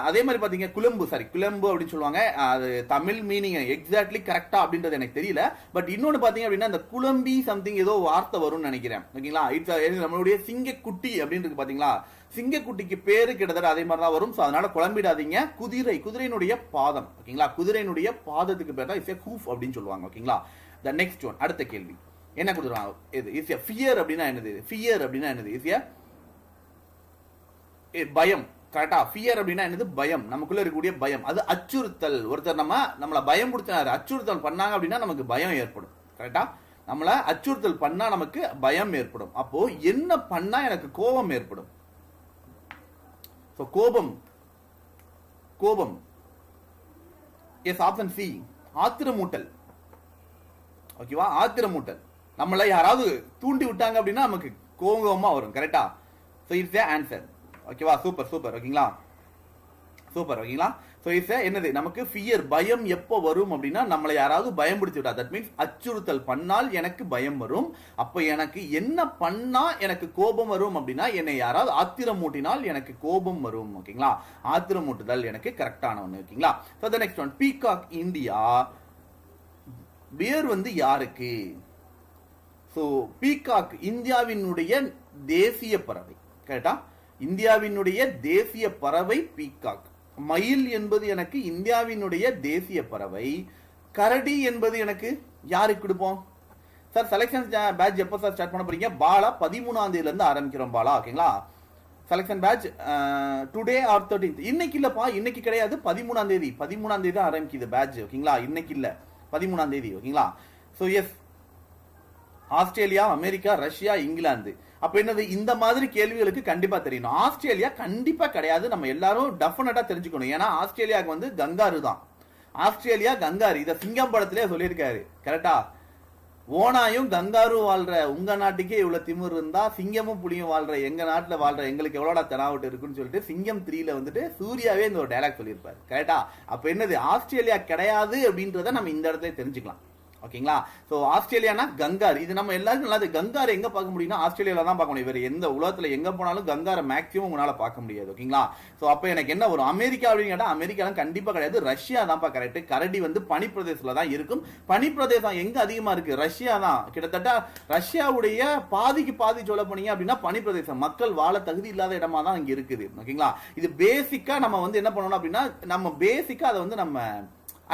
அதே மாதிரி பாத்தீங்க குளம்பு, சாரி குளம்பு அப்படின்னு சொல்லுவாங்க. அது தமிழ் மீனிங் எக்ஸாக்ட்லி கரெக்டா அப்படின்றது எனக்கு தெரியல. பட் இன்னொன்னு பாத்தீங்க அப்படின்னா இந்த குளம்பி சம்திங் ஏதோ வார்த்தை வரும்னு நினைக்கிறேன். ஓகேங்களா, இட்ஸ் நம்மளுடைய சிங்கக்குட்டி அப்படின்னு பாத்தீங்களா, சிங்கக்குட்டிக்கு பேரு கிட்டத்தட்ட அதே மாதிரி தான் வரும். ஸோ அதனால குழம்பிடாதீங்க. குதிரை, குதிரையினுடைய பாதம். ஓகேங்களா, குதிரையினுடைய பாதத்துக்கு பேர் தான் இட்ஸ் ஹூஃப் அப்படின்னு சொல்லுவாங்க. ஓகேங்களா, த நெக்ஸ்ட் ஒன், அடுத்த கேள்வி என்ன கொடுத்துருவாங்க, இது இஸ் ஃபியர் அப்படின்னா என்னது? ஃபியர் அப்படின்னா என்னது? இஸ் பயம். கரெக்டா, ஃபியர் அப்படின்னா என்னது? பயம், நமக்குள்ள இருக்கக்கூடிய பயம், அது அச்சுறுத்தல். ஒருத்தர் நம்மள பயம் கொடுத்தாரு, அச்சுறுத்தல் பண்ணாங்க அப்படின்னா நமக்கு பயம் ஏற்படும். கரெக்டா, நம்மள அச்சுறுத்தல் பண்ணா நமக்கு பயம் ஏற்படும். அப்போ என்ன பண்ணா எனக்கு கோபம் ஏற்படும்? கோபம், கோபம், எஸ் ஆப்ஷன் சி, ஆத்திரமூட்டல். ஓகேவா, ஆத்திரமூட்டல். நம்மள யாராவது தூண்டி விட்டாங்க அப்படின்னா நமக்கு கோபமா வரும். கரெக்டா, சோ இட்ஸ் ஆன்சர். ஓகேவா, சூப்பர் சூப்பர். ஓகேங்களா, சூப்பர். ஓகேங்களா, சோ இட்ஸ் என்னது, நமக்கு ஃபியர், பயம் எப்போ வரும் அப்படின்னா நம்மளை யாராவது பயம் பிடிச்சு விட்டா, தட் மீன்ஸ் அச்சுறுத்தல் பண்ணால் எனக்கு பயம் வரும். அப்ப எனக்கு என்ன பண்ணா எனக்கு கோபம் வரும் அப்படின்னா என்னை யாராவது ஆத்திரம் மூட்டினால் எனக்கு கோபம் வரும். ஓகேங்களா, ஆத்திரம் மூட்டுதல் எனக்கு கரெக்டான ஒண்ணு. ஓகேங்களா, so the next one, peacock India, பேர் வந்து யாருக்கு? சோ பீகாக் இந்தியாவினுடைய தேசிய பறவை. கரெக்டா, இந்தியாவினுடைய தேசிய பறவை பீகாக். மயில் என்பது எனக்கு இந்தியாவினுடைய தேசிய பறவை. கரடி என்பது எனக்கு யாருக்கு கொடுப்போம் சார்? செலக்ஷன் பேட்ச் எப்போ சார் ஸ்டார்ட் பண்ண போறீங்க? பாலா 13ஆம் தேதியில இருந்து ஆரம்பிக்கிறோம் பாலா. ஓகேங்களா, selection batch today or 13th. இன்னைக்கு இல்லப்பா, இன்னைக்கு கிடையாது, 13ஆம் தேதி. 13ஆம் தேதி தான் ஆரம்பிக்குது பேட்ச். ஓகேங்களா, இன்னைக்கு இல்ல, 13ஆம் தேதி. ஓகேங்களா, so S, Australia, America, Russia, England. அப்ப என்னது, இந்த மாதிரி கேள்விகளுக்கு கண்டிப்பா தெரியணும். ஆஸ்திரேலியா கண்டிப்பா கிடையாது, நம்ம எல்லாரும் டெஃபினட்டா தெரிஞ்சுக்கணும். ஏன்னா ஆஸ்திரேலியாவுக்கு வந்து கங்காரு தான். ஆஸ்திரேலியா கங்காரு, இத சிங்கம் படத்திலே சொல்லியிருக்காரு. கரெக்டா, ஓனாயும் கங்காரும் வாழ்ற உங்க நாட்டுக்கே இவ்வளவு திமிர் இருந்தா சிங்கமும் புலியும் வாழ்ற எங்க நாட்டுல வாழ்ற எங்களுக்கு எவ்வளோடா தெனாவட்டு இருக்குன்னு சொல்லிட்டு சிங்கம் 3ல வந்துட்டு சூர்யாவே இந்த ஒரு டைலாக் சொல்லியிருப்பாரு. கரெக்டா, அப்ப என்னது, ஆஸ்திரேலியா கிடையாது அப்படின்றத நம்ம இந்த இடத்துல தெரிஞ்சுக்கலாம். ஓகேங்களா, சோ ஆஸ்திரேலியானா கங்கார். இது நம்ம எல்லாருக்கும் இல்லாத, கங்கார் எங்க பார்க்க முடியும்னா ஆஸ்திரேலியால தான் பார்க்க முடியும். வேற எந்த உலகத்துல எங்க போனாலும் கங்கார மேக்ஸிமம் உங்களால பார்க்க முடியாது. ஓகேங்களா, சோ அப்ப எனக்கு என்ன வரும், அமெரிக்கா அப்படின்னு கேட்டா அமெரிக்கா கண்டிப்பா கிடையாது, ரஷ்யா தான்ப்பா கரெக்ட். கரடி வந்து பனிப்பிரதேசத்துல தான் இருக்கும். பனிப்பிரதேசம் எங்க அதிகமா இருக்கு? ரஷ்யா தான். கிட்டத்தட்ட ரஷ்யாவுடைய பாதிக்கு பாதி சொல்ல போனீங்க அப்படின்னா பனிப்பிரதேசம், மக்கள் வாழ தகுதி இல்லாத இடமா தான் இங்க இருக்குது. ஓகேங்களா, இது பேசிக்கா நம்ம வந்து என்ன பண்ணணும் அப்படின்னா நம்ம பேசிக்கா அதை வந்து நம்ம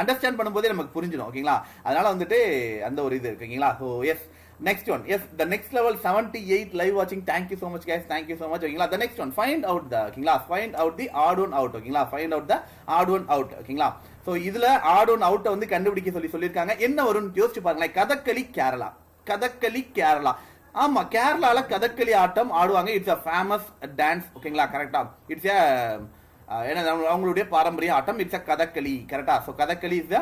அண்டர்ஸ்டாண்ட் பண்ணும்போதே நமக்கு புரிஞ்சிடும். ஓகேங்களா, அதனால வந்துட்டு அந்த ஒரு இது இருக்குங்களா. So yes, next one, yes the next level 78 live வாட்சிங். Thank you so much guys, thank you so much. ஓகேங்களா, the next one, find out the, ஓகேங்களா, find out the odd one out. ஓகேங்களா, find out the odd one out. ஓகேங்களா, so இதுல odd one அவுட்டை வந்து கண்டுபிடிக்க சொல்லியிருக்காங்க. என்ன வரும்னு யோசிச்சு பாருங்களேன். கதகளி கேரளா, கதகளி கேரளா. ஆமா, கேரளால கதகளி ஆட்டம் ஆடுவாங்க. It's a famous dance. ஓகேங்களா, கரெக்டா, இட்ஸ் அவங்களுடைய பாரம்பரிய ஆட்டம். It's a Kathakali. கரெக்டா, சோ கதகளி இஸ்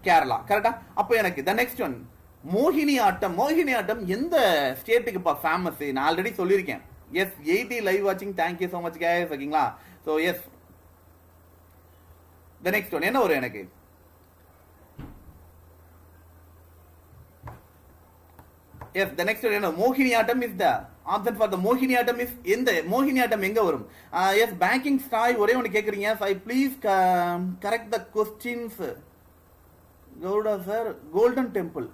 கேரளா. கரெக்டா, அப்ப எனக்கு த நெக்ஸ்ட் ஒன், மோகினி ஆட்டம். மோகினி ஆட்டம் எந்த ஸ்டேட்டுக்கு ஃபேமஸ்? நான் ஆல்ரெடி சொல்லியிருக்கேன். எஸ், 80 லைவ் வாட்சிங். Thank you so much guys. ஓகேங்களா, so yes, the next one என்ன வரும் எனக்கு? Yes, the next one, Mohiniyattam is the option for the Mohiniyattam is in the Mohiniyattam எங்க வரும்? Yes, banking style ஒரே ஒன்று கேட்குறீங்க. So please correct the questions. Gouda sir, Golden Temple.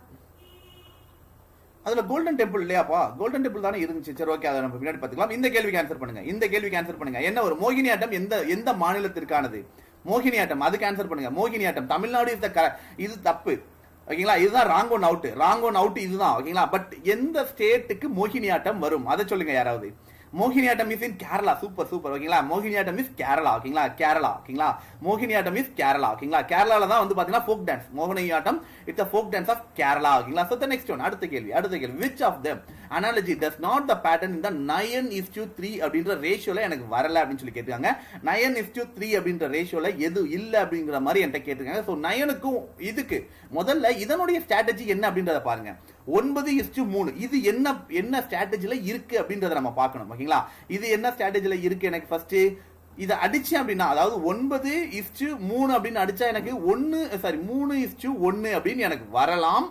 அதுல golden temple இல்லையாப்பா? கோல்டன் டெம்பிள் தானே இருந்துச்சு. சரி, ஓகே, அதை நம்ம பின்னாடி பார்த்துக்கலாம். இந்த கேள்விக்கு ஆன்சர் பண்ணுங்க. இந்த கேள்விக்கு ஆன்சர் பண்ணுங்க. என்ன ஒரு மோகினியாட்டம் எந்த மாநிலத்திற்கானது? மோகினியாட்டம், அதுக்கு ஆன்சர் பண்ணுங்க. மோகினியாட்டம் தமிழ்நாடு இது தப்பு. ஓகேங்களா, இதுதான் ராங் ஒன் அவுட் இதுதான். ஓகேங்களா, பட் எந்த ஸ்டேட்டுக்கு மோகினியாட்டம் வரும் அதை சொல்லுங்க யாராவது. Mohiniyattam is in Kerala. Super super. ஓகேங்களா, மோகினியாட்டம் இஸ் கேரளா. ஓகேங்களா, கேரளா. ஓகேங்களா, மோகினியாட்டம் இஸ் கேரளா. ஓகேங்களா, கேரளால தான் வந்து பாத்தீங்கன்னா folk dance. Mohiniyattam it's a folk dance of Kerala. ஓகேங்களா, so the next one, அடுத்த கேள்வி which of them analogy does not the pattern in the 9:3 அப்படின்ற ரேஷியோல எனக்கு வரல அப்படின்னு சொல்லி கேட்டிருக்காங்க. 9:3 அப்படின்ற ரேஷியோல எது இல்ல அப்படிங்கிற மாதிரி என்கிட்ட கேட்டிருக்காங்க. சோ 9க்கும் இதுக்கு முதல்ல இதனுடைய ஸ்ட்ராட்டஜி என்ன அப்படின்றத பாருங்க. 9:3 இது என்ன ஸ்ட்ராட்டஜில இருக்கு அப்படின்றத நம்ம பார்க்கணும். ஓகேங்களா, இது என்ன ஸ்ட்ராட்டஜில இருக்கு எனக்கு ஃபர்ஸ்ட் இதை அடிச்சேன் அப்படின்னா, அதாவது 9:3 அப்படின்னு அடிச்சா எனக்கு 3:1 அப்படின்னு எனக்கு வரலாம்.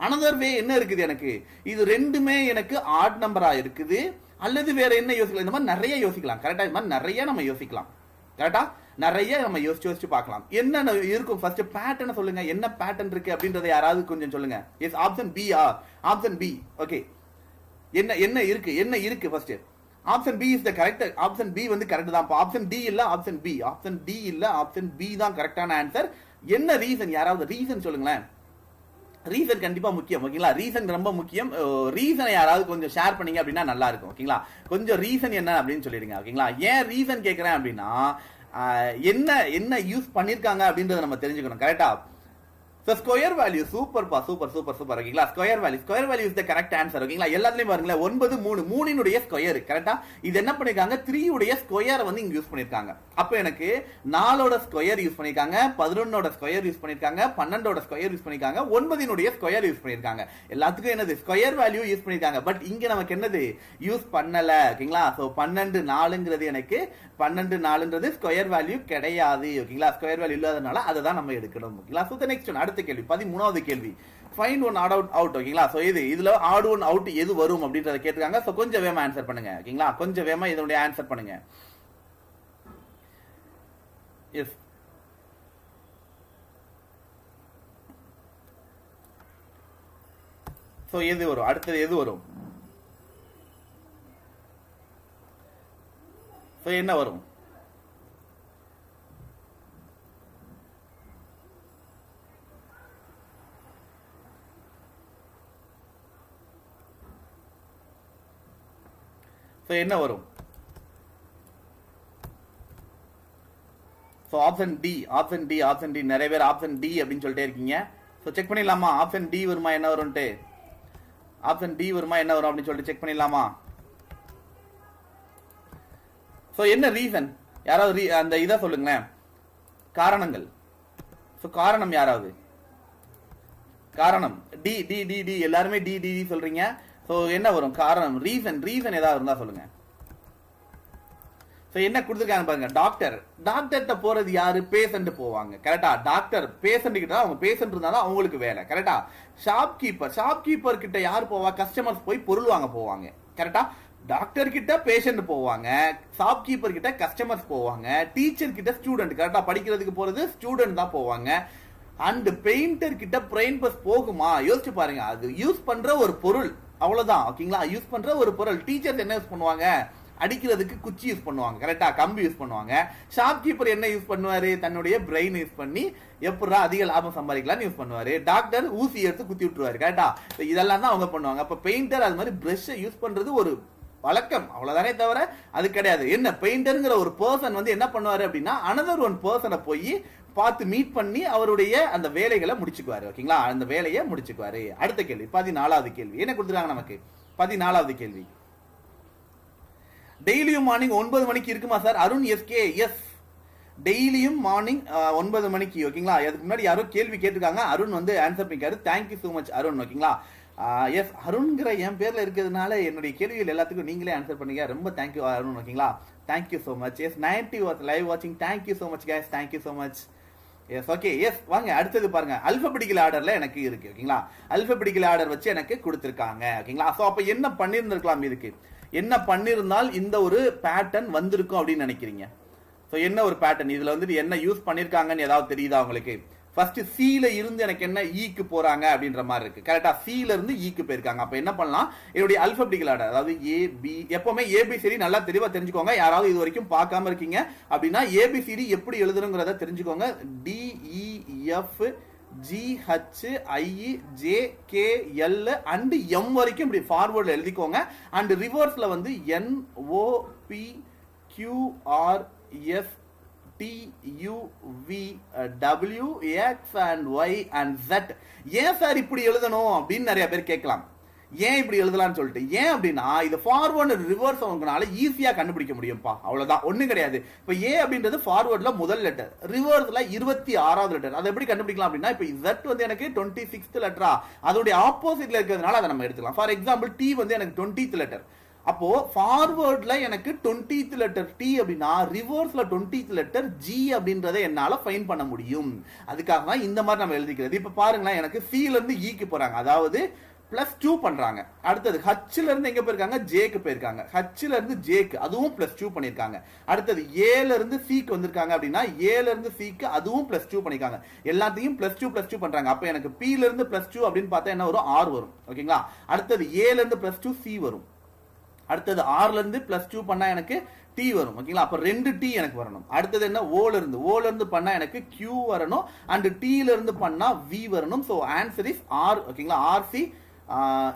அனதர் வே என்ன இருக்குது, எனக்கு இது ரெண்டுமே எனக்கு ஆட் நம்பரா இருக்குது, அல்லது வேற என்ன யோசிக்கலாம். இந்த மாதிரி நிறைய யோசிக்கலாம். கரெக்டா, இந்த மாதிரி நிறைய நம்ம யோசிக்கலாம். கரெக்டா, நிறைய நம்ம யோசிச்சு பார்க்கலாம். என்ன இருக்கும் ஃபர்ஸ்ட் பேட்டர்ன் சொல்லுங்க. என்ன பேட்டர்ன் இருக்கு அப்படின்றத யாராவது கொஞ்சம் சொல்லுங்க. Yes, option B. Option B. Okay, என்ன இருக்கு first. Option B is the correct. Option B வந்து கரெக்ட் தான். ஆப்ஷன் டி இல்ல, ஆப்ஷன் டி இல்ல, ஆப்ஷன் பி தான் கரெக்டான ஆன்சர். என்ன ரீசன், யாராவது ரீசன் சொல்லுங்களேன். ரீசன் கண்டிப்பா முக்கியம். ஓகேங்களா, ரீசன் ரொம்ப முக்கியம். ரீசனை யாராவது கொஞ்சம் ஷேர் பண்ணீங்க அப்படின்னா நல்லா இருக்கும். ஓகேங்களா, கொஞ்சம் ரீசன் என்ன அப்படின்னு சொல்லிடுங்க. ஓகேங்களா, ஏன் ரீசன் கேட்கிறேன் அப்படின்னா என்ன யூஸ் பண்ணிருக்காங்க அப்படின்றத நம்ம தெரிஞ்சுக்கணும். கரெக்டா, ஸ்கொயர் வேல்யூ. சூப்பர்ப்பா, சூப்பர். ஓகேங்களா, square value is the correct answer. ஓகேங்களா, எல்லாத்துலயும் பாருங்களேன் 9 3 ஸ்கொயர். கரெக்டா, இது என்ன பண்ணிருக்காங்க, 3 உடைய ஸ்கொயர் வந்து இங்க யூஸ் பண்ணிருக்காங்க. அப்ப எனக்கு 4 ஸ்கொயர் யூஸ் பண்ணிருக்காங்க, 11 ஸ்கொயர் யூஸ் பண்ணிருக்காங்க, 12 ஸ்கொயர் யூஸ் பண்ணிருக்காங்க, 9 ஸ்கொயர் யூஸ் பண்ணிருக்காங்க. எல்லாத்துக்கும் என்னது ஸ்கொயர் வேல்யூ யூஸ் பண்ணிருக்காங்க. பட் இங்க நமக்கு என்னது யூஸ் பண்ணல. ஓகேங்களா, சோ 12 4ங்கிறது எனக்கு 12 4ன்றது ஸ்கொயர் வேல்யூ கிடையாது. ஓகேங்களா, ஸ்கொயர் வேல்யூ இல்லாதனால அதை தான் நம்ம எடுக்கணும். ஓகேங்களா, சோ தி நெக்ஸ்ட் ஒன், அடுத்த கேள்வி 13வது கேள்வி. Find one odd out. ஓகேங்களா, சோ இதுல ஆட் ஒன் அவுட் எது வரும் அப்படின்றத கேட்டிருக்காங்க. சோ கொஞ்சம் வேகமா ஆன்சர் பண்ணுங்க. ஓகேங்களா, கொஞ்சம் வேகமா இதனுடைய ஆன்சர் பண்ணுங்க. எஸ், சோ எது வரும், அடுத்தது எது வரும், சோ என்ன வரும். என்ன வரும். Option D. நிறைய பேர் ஆப்ஷன் டி அப்படின்னு சொல்லிட்டே இருக்கீங்க. செக் பண்ணிடலாமா, ஆப்ஷன் டி வருமா என்ன வரும்ட்டு. ஆப்ஷன் டி வருமா என்ன வரும் அப்படின்னு சொல்லிட்டு செக் பண்ணிடலாமா. என்ன ரீசன், யாராவது அந்த இதை சொல்லுங்களேன், காரணங்கள். காரணம் யாராவது, காரணம் டி டி டி டி எல்லாருமே டி டி டி சொல்றீங்க. என்ன வரும் காரணம், ரீசன் ஏதாவது இருந்தா சொல்லுங்க. என்ன கொடுத்துருக்காங்க பாருங்க. டாக்டர்கிட்ட போறது யாரு, பேஷண்ட் போவாங்க. கரெக்டா, டாக்டர் பேஷண்ட் கிட்ட, அவங்க பேஷண்ட் இருந்தாலும் அவங்களுக்கு வேலை. கரெக்டா, ஷாப்கீப்பர் கிட்ட யார் போவா, கஸ்டமர்ஸ் போய் பொருள் வாங்க போவாங்க. கரெக்டா, டாக்டர் கிட்ட பேஷண்ட் போவாங்க, ஷாப்கீப்பர் கிட்ட கஸ்டமர்ஸ் போவாங்க, டீச்சர் கிட்ட ஸ்டூடெண்ட். கரெக்டா, படிக்கிறதுக்கு போறது ஸ்டூடெண்ட் தான் போவாங்க. அண்ட் பெயிண்டர் கிட்ட பிரெயின் பஸ் போகுமா, யோசிச்சு பாருங்க. அது யூஸ் பண்ற ஒரு பொருள், அவ்வளவுதான். ஓகேங்களா, யூஸ் பண்ற ஒரு பொருள். டீச்சர்ஸ் என்ன யூஸ் பண்ணுவாங்க, அடிக்கிறதுக்கு குச்சி யூஸ் பண்ணுவாங்க. கரெக்டா, கம்பி யூஸ் பண்ணுவாங்க. ஷாப்கீப்பர் என்ன யூஸ் பண்ணுவாரு, தன்னுடைய பிரெயின் யூஸ் பண்ணி எப்படா அதிக லாபம் சம்பாதிக்கலாம்னு யூஸ் பண்ணுவாரு. டாக்டர் ஊசி எடுத்து குத்தி விட்டுருவாரு. கரெக்டா, இதெல்லாம் தான் அவங்க பண்ணுவாங்க. அப்ப பெயிண்டர் அது மாதிரி பிரஷ் யூஸ் பண்றது ஒரு வழக்கம், அவ்வளவுதானே தவிர அது கிடையாது. என்ன பெயிண்டர்ங்கிற ஒரு பர்சன் வந்து என்ன பண்ணுவாரு அப்படின்னா, அனதர் ஒன் பர்சனை போய் பார்த்து மீட் பண்ணி அவருடைய அந்த வேலைகளை முடிச்சுக்குவாரு. ஓகேங்களா, அந்த வேலையை முடிச்சுக்குவாரு. அடுத்த கேள்வி 14வது கேள்வி என்ன கொடுத்துருக்காங்க நமக்கு. 14வது கேள்வி, டெய்லியும் மார்னிங் 9 மணிக்கு இருக்குமா சார். அருண் எஸ்கே. எஸ், டெய்லியும் மார்னிங் 9 மணிக்கு. ஓகேங்களா, அதுக்கு முன்னாடி யாரோ கேள்வி கேட்டிருக்காங்க, அருண் வந்து ஆன்சர் பண்ணிக்காரு. Thank you so much Arun. ஓகேங்களா, எஸ், அருண்ங்கிற என் பேர்ல இருக்கிறதுனால என்னுடைய கேள்விகள் எல்லாத்துக்கும் நீங்களே ஆன்சர் பண்ணீங்க. ரொம்ப தேங்க்யூ அருண். ஓகேங்களா, thank you so much. Yes, 90 live வாட்சிங். Thank you so much guys, thank you so much. Yes, okay. Yes, வாங்க அடுத்தது பாருங்க. அல்பபெடிக்கல் ஆர்டர்ல எனக்கு இருக்கு. ஓகேங்களா, அல்பபெடிக்கல் ஆர்டர் வச்சு எனக்கு கொடுத்திருக்காங்க. ஓகேங்களா, சோ அப்ப என்ன பண்ணிருந்திருக்கலாம், இதுக்கு என்ன பண்ணிருந்தால் இந்த ஒரு பேட்டர்ன் வந்திருக்கும் அப்படின்னு நினைக்கிறீங்க. என்ன ஒரு பேட்டர்ன், இதுல வந்து என்ன யூஸ் பண்ணிருக்காங்கன்னு ஏதாவது தெரியுதா உங்களுக்கு. ஃபர்ஸ்ட் சில இருந்து எனக்கு என்ன ஈக்கு போறாங்க அப்படின்ற மாதிரி இருக்கு. கரெக்டா சில இருந்து ஈக்கு போயிருக்காங்க. அப்ப என்ன பண்ணலாம், என்னுடைய அல்பபெட்டிக்கல் ஆர்டர், அதாவது ஏ பி, எப்பவுமே ஏபிசிடி நல்லா தெளிவா தெரிஞ்சுக்கோங்க. யாராவது இது வரைக்கும் பார்க்காம இருக்கீங்க அப்படின்னா ஏபிசிடி எப்படி எழுதணுங்கிறத தெரிஞ்சுக்கோங்க. டிஇஎஃப் GHIJKL அண்ட் எம் வரைக்கும் இப்படி ஃபார்வர்ட்ல எழுதிக்கோங்க. அண்ட் ரிவர்ஸ்ல வந்து NOPQRS TUVW X and Y and Z. ஏன் சார் இப்படி எழுதணும் அப்படின்னு நிறைய பேர் கேட்கலாம். ஏன் இப்படி எழுதலாம்னு சொல்லிட்டு, ஏன் அப்படின்னா இது ஃபார்வர்ட் ரிவர்ஸ் உங்களால ஈஸியா கண்டுபிடிக்க முடியும்ப்பா, அவ்வளவுதான், ஒண்ணும் கிடையாது. இப்ப ஏ அப்படின்றது ஃபார்வர்ட்ல முதல் லெட்டர், ரிவர்ஸ்ல 26வது லெட்டர். அதை எப்படி கண்டுபிடிக்கலாம் அப்படின்னா, இப்ப Z வந்து எனக்கு 26th லெட்டரா, அதோட ஆப்போசிட்ல இருக்கிறதுனால அதை நம்ம எடுத்துக்கலாம். ஃபார் எக்ஸாம்பிள் T வந்து எனக்கு 20th லெட்டர். அப்போ ஃபார்வர்ட்ல எனக்கு 20th லெட்டர் T அப்படின்னா ரிவர்ஸ்ல 20th லெட்டர் G அப்படின்றத என்னால ஃபைண்ட் பண்ண முடியும். அதுக்காக தான் இந்த மாதிரி நம்ம எழுதிக்கிறது. இப்ப பாருங்களேன், எனக்கு C ல இருந்து E க்கு போறாங்க, அதாவது +2 பண்றாங்க. அடுத்தது H ல இருந்து எங்க போயிருக்காங்க, J க்கு போயிருக்காங்க. H ல இருந்து J க்கு அதுவும் +2 பண்ணிருக்காங்க. அடுத்தது A ல இருந்து C க்கு வந்திருக்காங்க அப்படின்னா A ல இருந்து C க்கு அதுவும் +2 பண்ணிருக்காங்க. எல்லாத்தையும் +2 பண்றாங்க. அப்ப எனக்கு P ல இருந்து +2 அப்படின்னு பார்த்தா என்ன வரும், R வரும். ஓகேங்களா. அடுத்தது A ல இருந்து +2 C வரும். அடுத்தது R ல இருந்து +2 பண்ணா எனக்கு T வரும். ஓகேங்களா. அப்ப 2 T எனக்கு வரணும். அடுத்தது என்ன, O ல இருந்து பண்ணா எனக்கு Q வரணும். அண்ட் T ல இருந்து பண்ணா V வரணும். So answer is R. ஓகேங்களா. RC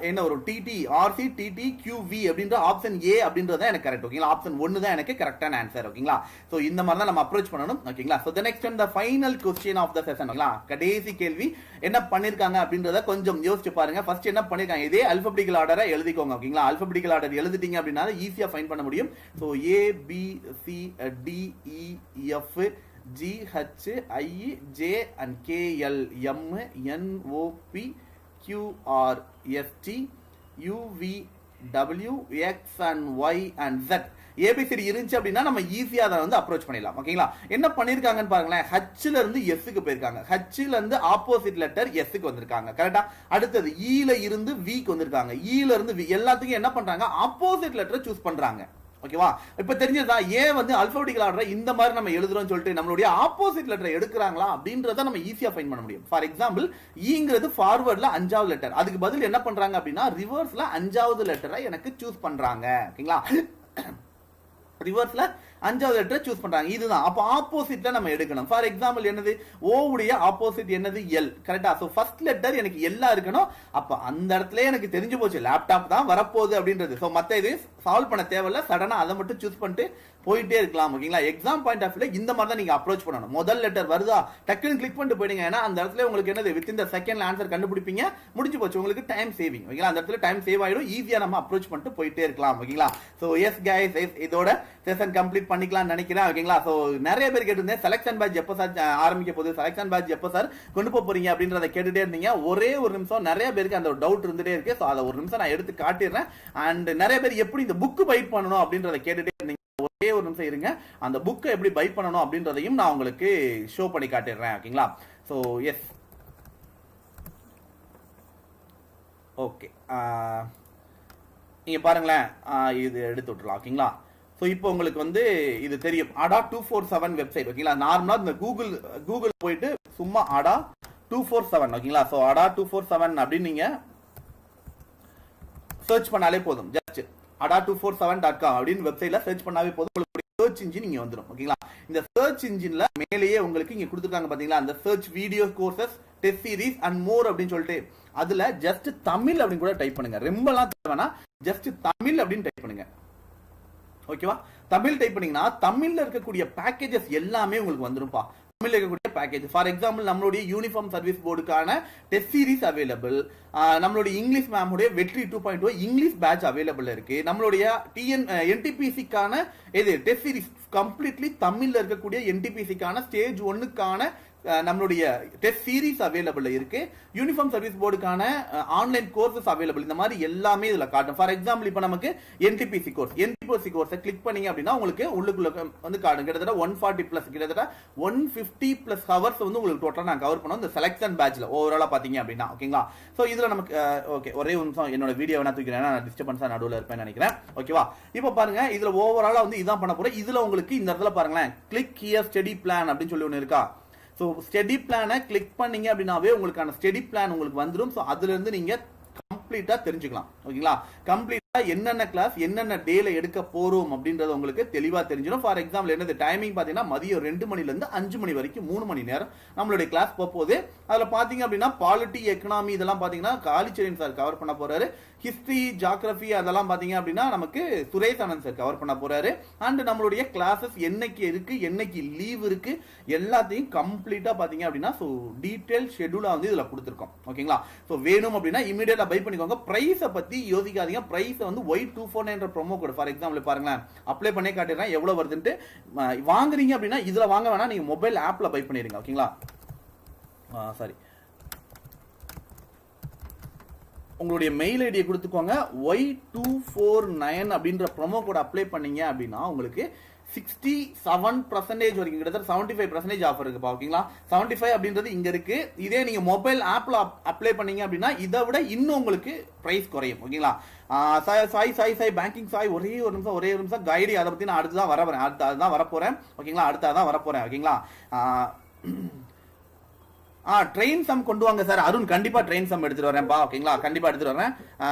என்ன வரும், TT, RC TT QV அப்படின்ற ஆப்ஷன் A அப்படின்றது எனக்கு கரெக்ட். ஓகேங்களா. ஆப்ஷன் 1 தான் எனக்கு கரெக்டான ஆன்சர். ஓகேங்களா. சோ இந்த மாதிரி தான் நம்ம அப்ரோச் பண்ணணும். ஓகேங்களா. So the next and the final question of the session. ஓகேங்களா. கடைசி கேள்வி என்ன பண்ணிருக்காங்க அப்படின்றத கொஞ்சம் யோசிச்சு பாருங்க. ஃபர்ஸ்ட் என்ன பண்ணிருக்காங்க, இதே அல்பபெட்டிக்கல் ஆர்டரை எழுதிக்கோங்க. ஓகேங்களா. அல்பபெட்டிக்கல் ஆர்டர் எழுதிட்டீங்க அப்படின்னா ஈஸியா ஃபைண்ட் பண்ண முடியும். So A B C D E F G H I J and K L M N O P QRST UVW X and Y and Z. A B C D இருந்துச்சு அப்படின்னா நம்ம ஈஸியா அதை வந்து அப்ரோச் பண்ணிடலாம். ஓகேங்களா. என்ன பண்ணிருக்காங்கன்னு பாருங்களேன், H ல இருந்து S க்கு போயிருக்காங்க. H ல இருந்து ஆப்போசிட் லெட்டர் S க்கு வந்திருக்காங்க. கரெக்டா. அடுத்தது E ல இருந்து V க்கு வந்திருக்காங்க. E ல இருந்து V எல்லாத்துக்கும் என்ன பண்றாங்க, ஆப்போசிட் லெட்டரை சூஸ் பண்றாங்க. ஓகேவா. இப்ப தெரிஞ்சதா ஏன் வந்து அல்பபெட்டிக்கல் ஆர்டர் இந்த மாதிரி நம்ம எழுதுறோம்னு சொல்லிட்டு நம்மளுடைய ஆப்போசிட் லெட்டரை எடுக்கிறாங்களா அப்படின்றத நம்ம ஈஸியா ஃபைண்ட் பண்ண முடியும். ஃபார் எக்ஸாம்பிள் ஈங்கிறது ஃபார்வர்ட்ல 5வது லெட்டர், அதுக்கு பதில் என்ன பண்றாங்க அப்படின்னா ரிவர்ஸ்ல 5வது லெட்டரை எனக்கு சூஸ் பண்றாங்க. ஓகேங்களா. ரிவர்ஸ்ல 5வது லெட்டரை சூஸ் பண்றாங்க. இதுதான். அப்ப ஆப்போசிட்ல நம்ம எடுக்கணும். ஃபார் எக்ஸாம்பிள் என்னது, O உடைய ஆப்போசிட் என்னது, L. கரெக்டா. சோ ஃபர்ஸ்ட் லெட்டர் எனக்கு L இருக்கணும். அப்ப அந்த இடத்துல எனக்கு தெரிஞ்சு போச்சு லேப்டாப் தான் வரப்போகுது அப்படின்றது. சோ மத்த இது சால்வ் பண்ண தேவையில்ல, சடனா அதை மட்டும் சூஸ் பண்ணிட்டு போயிட்டே இருக்கலாம். ஓகேங்களா. எக்ஸாம் பாயிண்ட் ஆஃப் வியூல இந்த மாதிரி தான் நீங்க அப்ரோச் பண்ணணும். முதல் லெட்டர் வருதா டக்குன்னு கிளிக் பண்ணிட்டு போயிடுங்க. ஏன்னா அந்த இடத்துல உங்களுக்கு என்னது வித்தின் தி செகண்ட்ல ஆன்சர் கண்டுபிடிப்பீங்க, முடிஞ்சு போச்சு, உங்களுக்கு டைம் சேவிங். ஓகேங்களா. அந்த இடத்துல டைம் சேவ் ஆயிடும், ஈஸியா நம்ம அப்ரோச் பண்ணிட்டு போயிட்டே இருக்கலாம். ஓகேங்களா. சோ எஸ் கைஸ், இதோட செஷன் கம்ப்ளீட் பண்ணிக்கலாம்னு நினைக்கிறேன். ஓகேங்களா. சோ நிறைய பேர் கேட்டிருந்தேன் செலக்ஷன் பேட்ச் எப்போ சார் ஆரம்பிக்க போகுது, செலக்ஷன் பேட்ச் எப்போ சார் கொண்டு போறீங்க அப்படின்றத கேட்டுட்டே இருந்தீங்க. ஒரே ஒரு நிமிஷம், நிறைய பேருக்கு அந்த டவுட் இருந்துட்டே இருக்கு. சோ அதை ஒரு நிமிஷம் நான் எடுத்து காட்டிடுறேன். அண்ட் நிறைய பேர் எப்படி இந்த புக் பை பண்ணணும் அப்படின்றத கேட்டுட்டே இருந்தீங்க. ஒரே ஒரு நிமிஷம் இருங்க, அந்த புக்கை எப்படி பை பண்ணணும் அப்படின்றதையும் நான் உங்களுக்கு ஷோ பண்ணி காட்டிடுறேன். ஓகேங்களா. சோ எஸ், ஓகே, நீங்க பாருங்களேன், இது எடுத்து விட்டுலாம். ஓகேங்களா. ஸோ இப்போ உங்களுக்கு வந்து இது தெரியும், ADA 247 வெப்சைட். ஓகேங்களா. நார்மலா இந்த கூகுள் போயிட்டு சும்மா ADA 247. ஓகேங்களா. ஸோ ADA 247 அப்படின்னு நீங்க சர்ச் பண்ணாலே போதும். ஜஸ்ட் ada247.com அப்படின்னு வெப்சைட்ல சர்ச் பண்ணாவே போதும். உங்களுக்கு சர்ச் இன்ஜின் இங்க வந்துடும். ஓகேங்களா. இந்த சர்ச் இன்ஜின்ல மேலேயே உங்களுக்கு இங்க கொடுத்துருக்காங்க பாத்தீங்களா, அந்த search video courses test series and more அப்படின்னு சொல்லிட்டு அதுல ஜஸ்ட் தமிழ் அப்படின்னு கூட டைப் பண்ணுங்க. ரொம்பலாம் தேவைன்னா ஜஸ்ட் தமிழ் அப்படின்னு டைப் பண்ணுங்க. ஓகேவா. தமிழ் டைப் பண்ணீங்கன்னா தமிழ்ல இருக்கக்கூடிய பேக்கேஜஸ் எல்லாமே உங்களுக்கு வந்துரும்பா. தமிழ்ல இருக்கக்கூடிய பேக்கேஜ் ஃபார் எக்ஸாம்பிள் நம்மளுடைய யூனிஃபார்ம் சர்வீஸ் போர்டுக்கான டெஸ்ட் சீரிஸ் அவைலபிள், நம்மளுடைய இங்கிலீஷ் மேமுடைய வெற்றி 2.0 இங்கிலீஷ் பேட்ச் அவைலபிள் இருக்கு. நம்மளுடைய NTPCக்கான இது டெஸ்ட் சீரிஸ் கம்ப்ளீட்லி தமிழ்ல இருக்கக்கூடிய NTPCக்கான ஸ்டேஜ் 1க்கான நம்மளுடைய டெஸ்ட் சீரிஸ் அவைலபிள் இருக்கு. யூனிஃபார்ம் சர்வீஸ் போர்டுக்கான ஆன்லைன் கோர்சஸ் அவைலபிள். இந்த மாதிரி எல்லாமே இதுல காட்டும். ஃபார் எக்ஸாம்பிள் இப்போ நமக்கு NTPC கோர்ஸை கிளிக் பண்ணீங்க அப்படின்னா உங்களுக்கு உள்ளுக்குள்ள வந்து காட்டும். கிட்டத்தட்ட 140 பிளஸ், கிட்டத்தட்ட 150 பிளஸ் ஹவர்ஸ் வந்து உங்களுக்கு டோட்டலா நான் கவர் பண்ணுவோம் இந்த செலக்ஷன் பேட்ச்ல ஓவராலா பாத்தீங்க அப்படின்னா. ஓகேங்களா. சோ இதுல நமக்கு ஓகே, ஒரே ஒரு நிமிஷம் என்னோட வீடியோ வேணா தூக்கிறேன், நான் டிஸ்டர்பன்ஸா நடுவுல இருப்பேன்னு நினைக்கிறேன். ஓகேவா. இப்போ பாருங்க, இதுல ஓவராலா வந்து இதான் பண்ண போறேன். இதுல உங்களுக்கு இந்த இடத்துல பாருங்களேன், கிளிக் ஹியர் ஸ்டடி பிளான் அப்படின்னு சொல்லி ஒன்னு இருக்கா. ஸோ ஸ்டடி பிளானை கிளிக் பண்ணீங்க அப்படின்னாவே உங்களுக்கான ஸ்டடி பிளான் உங்களுக்கு வந்துடும். ஸோ அதுல இருந்து நீங்க கம்ப்ளீட்டா தெரிஞ்சுக்கலாம். ஓகேங்களா, கம்ப்ளீட்டா என்னென்ன கிளாஸ் என்னென்ன டேல எடுக்க போறோம் அப்படின்றது உங்களுக்கு தெளிவா தெரிஞ்சிடும். ஃபார் எக்ஸாம்பிள் என்னது டைமிங் பாத்தீங்கன்னா மதியம் 2 மணில இருந்து 5 மணி வரைக்கும் 3 மணி நேரம் நம்மளுடைய கிளாஸ் போகுது. அதுல பாத்தீங்க அப்படின்னா பாலிட்டி, எக்கனாமி இதெல்லாம் பாத்தீங்கன்னா காளிச்சரன் சார் கவர் பண்ண போறாரு. ஹிஸ்டரி, ஜியோகிராஃபி அதெல்லாம் பாத்தீங்க அப்படின்னா நமக்கு சுரேஷ் ஆனந்த் சார் கவர் பண்ண போறாரு. அண்ட் நம்மளுடைய கிளாஸஸ் என்னைக்கு இருக்கு, என்னைக்கு லீவ் இருக்கு, எல்லாத்தையும் கம்ப்ளீட்டா பாத்தீங்க அப்படின்னா ஸோ டீடைல் ஷெட்யூலா வந்து இதுல கொடுத்துருக்கோம். ஓகேங்களா, ஸோ வேணும் அப்படின்னா இமீடியட்டா பை பண்ணிக்கோங்க. பிரைஸை பத்தி யோசிக்காதீங்க. பிரைஸ் வந்து Y249 promo code for example பாருங்களேன், அப்ளை பண்ணி காட்டுறேன் எவ்வளவு வருதுன்ட்டு. வாங்குறீங்க அப்படின்னா இதுல வாங்க வேணா, நீங்க மொபைல் ஆப்ல பை பண்ணிருங்க. ஓகேங்களா, சாரி, உங்களுடைய மெயில் ஐடியை கொடுத்துக்கோங்க. Y249 அப்படின்ற ப்ரோமோ கோட் அப்ளை பண்ணீங்க அப்படின்னா உங்களுக்கு 67% வரைக்கும் கிட்டத்தட்ட 75% ஆஃபர் இருக்குப்பா. ஓகேங்களா, 75 அப்படின்றது இங்க இருக்கு. இதே நீங்க மொபைல் ஆப்ல அப்ளை பண்ணீங்க அப்படின்னா இதை விட இன்னும் உங்களுக்கு பிரைஸ் குறையும். ஓகேங்களா, சாய் பேங்கிங் சாய் ஒரே ஒரு நிமிஷம் கைடு அதை பத்தி நான் அடுத்துதான் வரப்போறேன். அதுதான் வரப்போறேன். ஓகேங்களா, அடுத்ததான் வரப்போறேன். ஓகேங்களா, ட்ரெயின் சம் கொண்டு வாங்க சார். அருண் கண்டிப்பா ட்ரெயின் சம் எடுத்துட்டு வரேன்ப்பா. ஓகேங்களா, கண்டிப்பா எடுத்துட்டு வரேன்.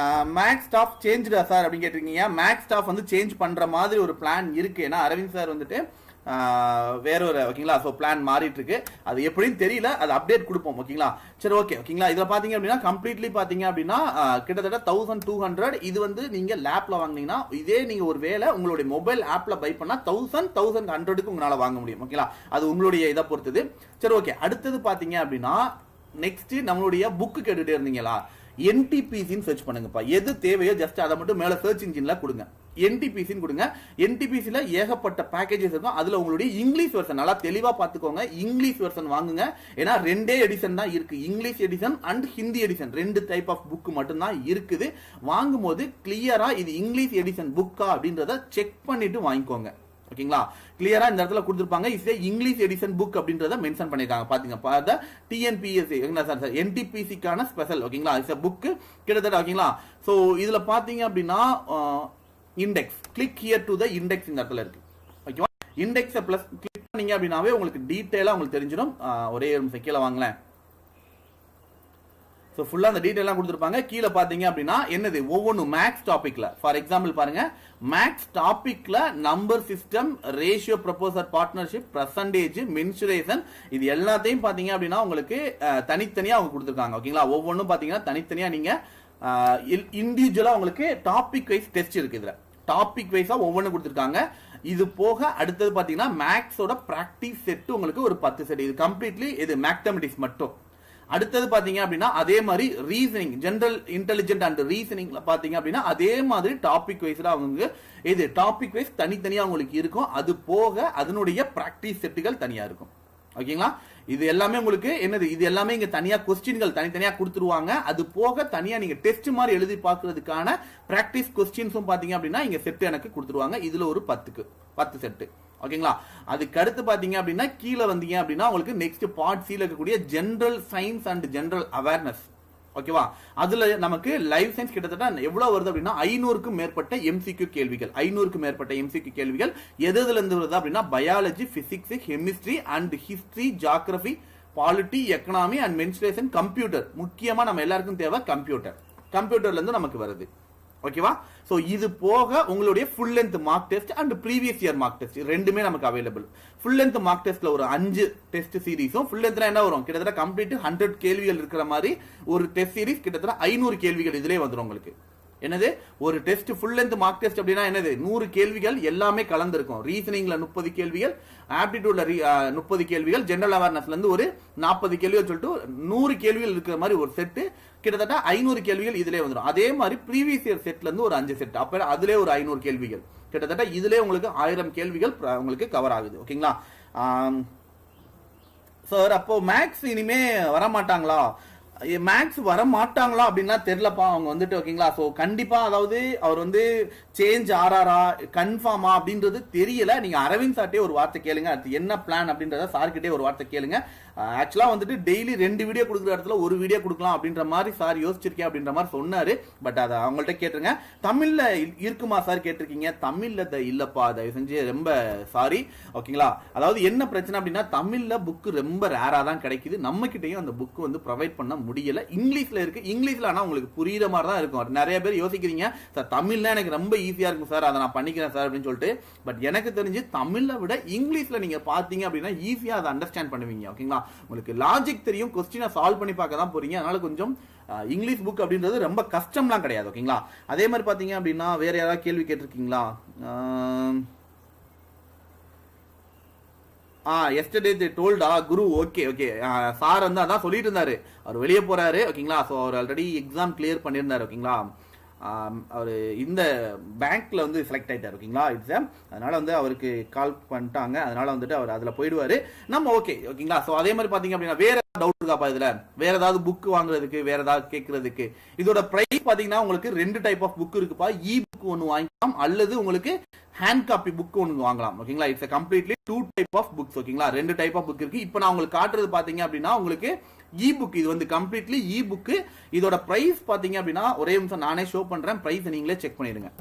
மேக்ஸ் ஸ்டாஃப் சேஞ்சுடா சார் அப்படின்னு கேட்டிருக்கீங்க. மேக்ஸ் ஸ்டாஃப் வந்து சேஞ்ச் பண்ற மாதிரி ஒரு பிளான் இருக்கு. ஏன்னா அரவிந்த் சார் வந்துட்டு வேற ஒரு ஓகேங்களா ஸோ பிளான் மாறிட்டு இருக்கு. அது எப்படின்னு தெரியல, அது அப்டேட் கொடுப்போம். ஓகேங்களா, சரி ஓகே. ஓகேங்களா, இதுல பாத்தீங்க அப்படின்னா கம்ப்ளீட்லி பாத்தீங்க அப்படின்னா கிட்டத்தட்ட 1200. இது வந்து நீங்க லேப்ல வாங்கினீங்கன்னா, இதே நீங்க ஒரு வேலை உங்களுடைய மொபைல் ஆப்ல பை பண்ணா 1100 உங்களால வாங்க முடியும். ஓகேங்களா, அது உங்களுடைய இதை பொறுத்தது. சரி ஓகே, அடுத்தது பாத்தீங்க அப்படின்னா நெக்ஸ்ட் நம்மளுடைய புக்கு கேட்டுட்டே இருந்தீங்களா, என்டிபிசின்னு சர்ச் பண்ணுங்கப்பா. எது தேவையோ ஜஸ்ட் அதை மட்டும் மேல சர்ச் இன்ஜின்ல கொடுங்க, என்டிபிசின்னு கொடுங்க. என்டிபிசில ஏகப்பட்ட பேக்கேஜஸ் இருக்கும். அதுல உங்களுடைய இங்கிலீஷ் வெர்ஷன் நல்லா தெளிவா பாத்துக்கோங்க. இங்கிலீஷ் வெர்ஷன் வாங்குங்க. ஏன்னா 2 எடிஷன் தான் இருக்கு, English edition and Hindi edition. 2 type of book மட்டும் தான் இருக்குது. வாங்கும்போது கிளியரா இது இங்கிலீஷ் எடிஷன் புக்கா அப்படின்றத செக் பண்ணிட்டு வாங்கிக்கோங்க. ஓகேங்களா, கிளியரா இந்த இடத்துல கொடுத்திருப்பாங்க. இங்கிலீஷ் எடிஷன் புக் அப்படின்றத மென்ஷன் பண்ணிருக்காங்க. பாத்தீங்க, டிஎன்பிஎஸ்சி என்டிபிசிக்கான ஸ்பெஷல். ஓகேங்களா, இந்த புக் கிட்டத்தட்ட ஓகேங்களா. சோ இதுல பாத்தீங்க அப்படின்னா index, click here to the index இந்த இடத்துல இருக்கு. ஓகேவா, இண்டெக்ஸை பிளஸ் கிளிக் பண்ணீங்க அப்படின்னாவே உங்களுக்கு டீடைலா உங்களுக்கு தெரிஞ்சிடும். ஒரே ஒரு கீழே வாங்கலாம். ஸோ ஃபுல்லாக அந்த டீட்டெயிலாம் கொடுத்துருப்பாங்க. கீழே பார்த்தீங்க அப்படின்னா என்னது ஒவ்வொன்றும் மேக்ஸ் டாபிக்ல ஃபார் எக்ஸாம்பிள் பாருங்க, மேக்ஸ் டாபிக்ல number system, ratio, proposer, partnership, percentage, mensuration, இது எல்லாத்தையும் பார்த்தீங்க அப்படின்னா உங்களுக்கு தனித்தனியாக அவங்க கொடுத்துருக்காங்க. ஓகேங்களா, ஒவ்வொன்றும் பார்த்தீங்கன்னா தனித்தனியாக நீங்க இண்டிவிஜுவலா உங்களுக்கு டாபிக் வைஸ் டெஸ்ட் இருக்கு. இதுல டாபிக் வைஸா ஒவ்வொன்றும் கொடுத்துருக்காங்க. இது போக அடுத்தது பாத்தீங்கன்னா மேக்ஸோட பிராக்டிஸ் செட் உங்களுக்கு ஒரு 10 செட். இது கம்ப்ளீட்லி இது மேத்தமெட்டிக்ஸ் மட்டும். அடுத்தது பாத்தீங்க அப்படின்னா அதே மாதிரி ரீசனிங், ஜெனரல் இன்டெலிஜென்ட் அண்ட் ரீசனிங்ல பாத்தீங்க அப்படின்னா அதே மாதிரி டாபிக் வைஸ்ல அவங்க இது டாபிக் வைஸ் தனித்தனியா உங்களுக்கு இருக்கும். அது போக அதனுடைய பிராக்டிஸ் செட்டுகள் தனியா இருக்கும். ஓகேங்களா, இது எல்லாமே உங்களுக்கு என்னது, இது எல்லாமே இங்க தனியா கொஸ்டின்கள் தனித்தனியா கொடுத்துருவாங்க. அது போக தனியா நீங்க டெஸ்ட் மாதிரி எழுதி பாக்குறதுக்கான பிராக்டிஸ் கொஸ்டின்ஸும் பாத்தீங்க அப்படின்னா இங்க செட் எனக்கு கொடுத்துருவாங்க. இதுல ஒரு 10 செட்டு. ஓகேங்களா, அதுக்கு அடுத்து பாத்தீங்க அப்படின்னா கீழே வந்தீங்க அப்படின்னா உங்களுக்கு நெக்ஸ்ட் பார்ட் சில இருக்கக்கூடிய general science and general awareness. ஓகேவா, அதுல நமக்கு லைஃப் சயின்ஸ் கிட்டத்தட்ட எவ்வளவு வருது அப்படின்னா 500க்கும் மேற்பட்ட எம்சிக்யூ கேள்விகள். 500க்கும் மேற்பட்ட எம்சிக்யூ கேள்விகள் எதுல இருந்து வருது அப்படின்னா biology, physics, chemistry and history, geography, polity, economy and mensuration, computer. முக்கியமா நம்ம எல்லாருக்கும் தேவை கம்ப்யூட்டர். கம்ப்யூட்டர்ல இருந்து நமக்கு வருது. ஓகேவா, சோ இது போக உங்களுடைய full length mark test and previous year mark test ரெண்டுமே நமக்கு அவைலபிள். ஃபுல் லென்த் மார்க் டெஸ்ட்ல ஒரு 5 டெஸ்ட் சீரிஸும், ஃபுல் லென்த்ல என்ன வரும் கிட்டத்தட்ட கம்ப்ளீட் 100 கேள்விகள் இருக்கிற மாதிரி ஒரு டெஸ்ட் சீரிஸ் கிட்டத்தட்ட 500 கேள்விகள் இதுலயே வந்துடும் உங்களுக்கு. என்னது ஒரு test full length mark test அப்படின்னா என்னது 100 கேள்விகள் எல்லாமே கலந்துருக்கும். ரீசனிங்ல 30 கேள்விகள், ஆப்டிடியூட்ல 30 கேள்விகள், ஜெனரல் அவேர்னஸ்ல இருந்து ஒரு 40 கேள்விகள் சொல்லிட்டு 100 கேள்விகள் இருக்கிற மாதிரி ஒரு செட்டு கிட்டத்தட்ட 500 கேள்விகள் இதுலயே வந்துடும். அதே மாதிரி ப்ரீவியஸ் இயர் செட்ல இருந்து ஒரு 5 செட், அப்ப அதுலயே ஒரு 500 கேள்விகள் கிட்டத்தட்ட இதுலயே உங்களுக்கு 1000 கேள்விகள் உங்களுக்கு கவர் ஆகுது. ஓகேங்களா சார், அப்போ மேக்ஸ் இனிமே வரமாட்டாங்களா? மேக்ஸ் வர மாட்டாங்களா அப்படின்னா தெரியலப்பா அவங்க வந்துட்டு ஓகேங்களா. ஸோ கண்டிப்பா அதாவது அவர் வந்து சேஞ்ச் ஆறாரா கன்ஃபார்மா அப்படின்றது தெரியல. நீங்க அரவிந்த் சார்ட்டே ஒரு வார்த்தை கேளுங்க, அடுத்து என்ன பிளான் அப்படின்றத சார்கிட்டே ஒரு வார்த்தை கேளுங்க. ஆக்சுவலா வந்துட்டு டெய்லி 2 வீடியோ கொடுக்குற இடத்துல 1 வீடியோ கொடுக்கலாம் அப்படின்ற மாதிரி சார் யோசிச்சிருக்கேன் அப்படின்ற மாதிரி சொன்னாரு. பட் அதை அவங்கள்ட்ட கேட்டுருங்க. தமிழ்ல இருக்குமா சார் கேட்டிருக்கீங்க, தமிழ்ல இல்லப்பா, தயவு செஞ்சு ரொம்ப சாரி ஓகேங்களா. அதாவது என்ன பிரச்சனை அப்படின்னா தமிழ்ல புக் ரொம்ப ரேரா தான் கிடைக்குது, நம்ம கிட்டையும் அந்த புக் வந்து ப்ரொவைட் பண்ண முடியல. இங்கிலீஷ்ல இருக்கு, இங்கிலீஷ்ல ஆனா உங்களுக்கு புரியுற மாதிரி தான் இருக்கும். நிறைய பேர் யோசிக்கிறீங்க சார் தமிழ்ல எனக்கு ரொம்ப ஈஸியா இருக்கும் சார், அதை நான் பண்ணிக்கிறேன் சார் அப்படின்னு சொல்லிட்டு. பட் எனக்கு தெரிஞ்சு தமிழ்ல விட இங்கிலீஷ்ல நீங்க பாத்தீங்க அப்படின்னா ஈஸியா அதை அண்டர்ஸ்டாண்ட் பண்ணுவீங்க ஓகேங்களா. உங்களுக்கு லாஜிக் தெரியும், கொஸ்டினை சால்வ் பண்ணி பார்க்க தான் போறீங்க. அதனால கொஞ்சம் இங்கிலீஷ் புக் அப்படின்றது ரொம்ப கஷ்டம்லாம் கிடையாது ஓகேங்களா. அதே மாதிரி பாத்தீங்க அப்படின்னா வேற யாராவது கேள்வி கேட்டிருக்கீங்களா? எஸ்டர்டே டோல்டா குரு ஓகே ஓகே. சார் வந்து அதான் சொல்லிட்டு இருந்தாரு, அவர் வெளியே போறாரு ஓகேங்களா. ஸோ அவர் ஆல்ரெடி எக்ஸாம் கிளியர் பண்ணியிருந்தாரு ஓகேங்களா. அவர் இந்த பேங்க்ல வந்து செலக்ட் ஆயிட்டார் ஓகேங்களா எக்ஸாம். அதனால வந்து அவருக்கு கால் பண்ணிட்டாங்க, அதனால வந்துட்டு அவர் அதுல போயிடுவாரு. நம்ம ஓகே ஓகேங்களா. ஸோ அதே மாதிரி பாத்தீங்க அப்படின்னா வேற டவுட் இருக்காப்பா இதுல, வேற ஏதாவது புக் வாங்குறதுக்கு, வேற ஏதாவது கேட்கறதுக்கு? இதோட பிரைஸ் பாத்தீங்கன்னா உங்களுக்கு 2 டைப் ஆஃப் புக் இருக்குப்பா. இ புக் ஒன்னு வாங்கிக்கலாம், அல்லது உங்களுக்கு ஹேண்ட் காப்பி புக் ஒன்று வாங்கலாம் ஓகேங்களா. It's completely 2 type of books ஓகேங்களா. 2 டைப் ஆஃப் புக் இருக்கு. இப்போ நான் உங்களுக்கு காட்டுறது பாத்தீங்க அப்படின்னா உங்களுக்கு இ புக், இது வந்து கம்ப்ளீட்லி இ புக். இதோட பிரைஸ் பாத்தீங்க அப்படின்னா ஒரே நிமிஷம் நானே ஷோ பண்றேன், பிரைஸ் நீங்களே செக் பண்ணிடுங்க.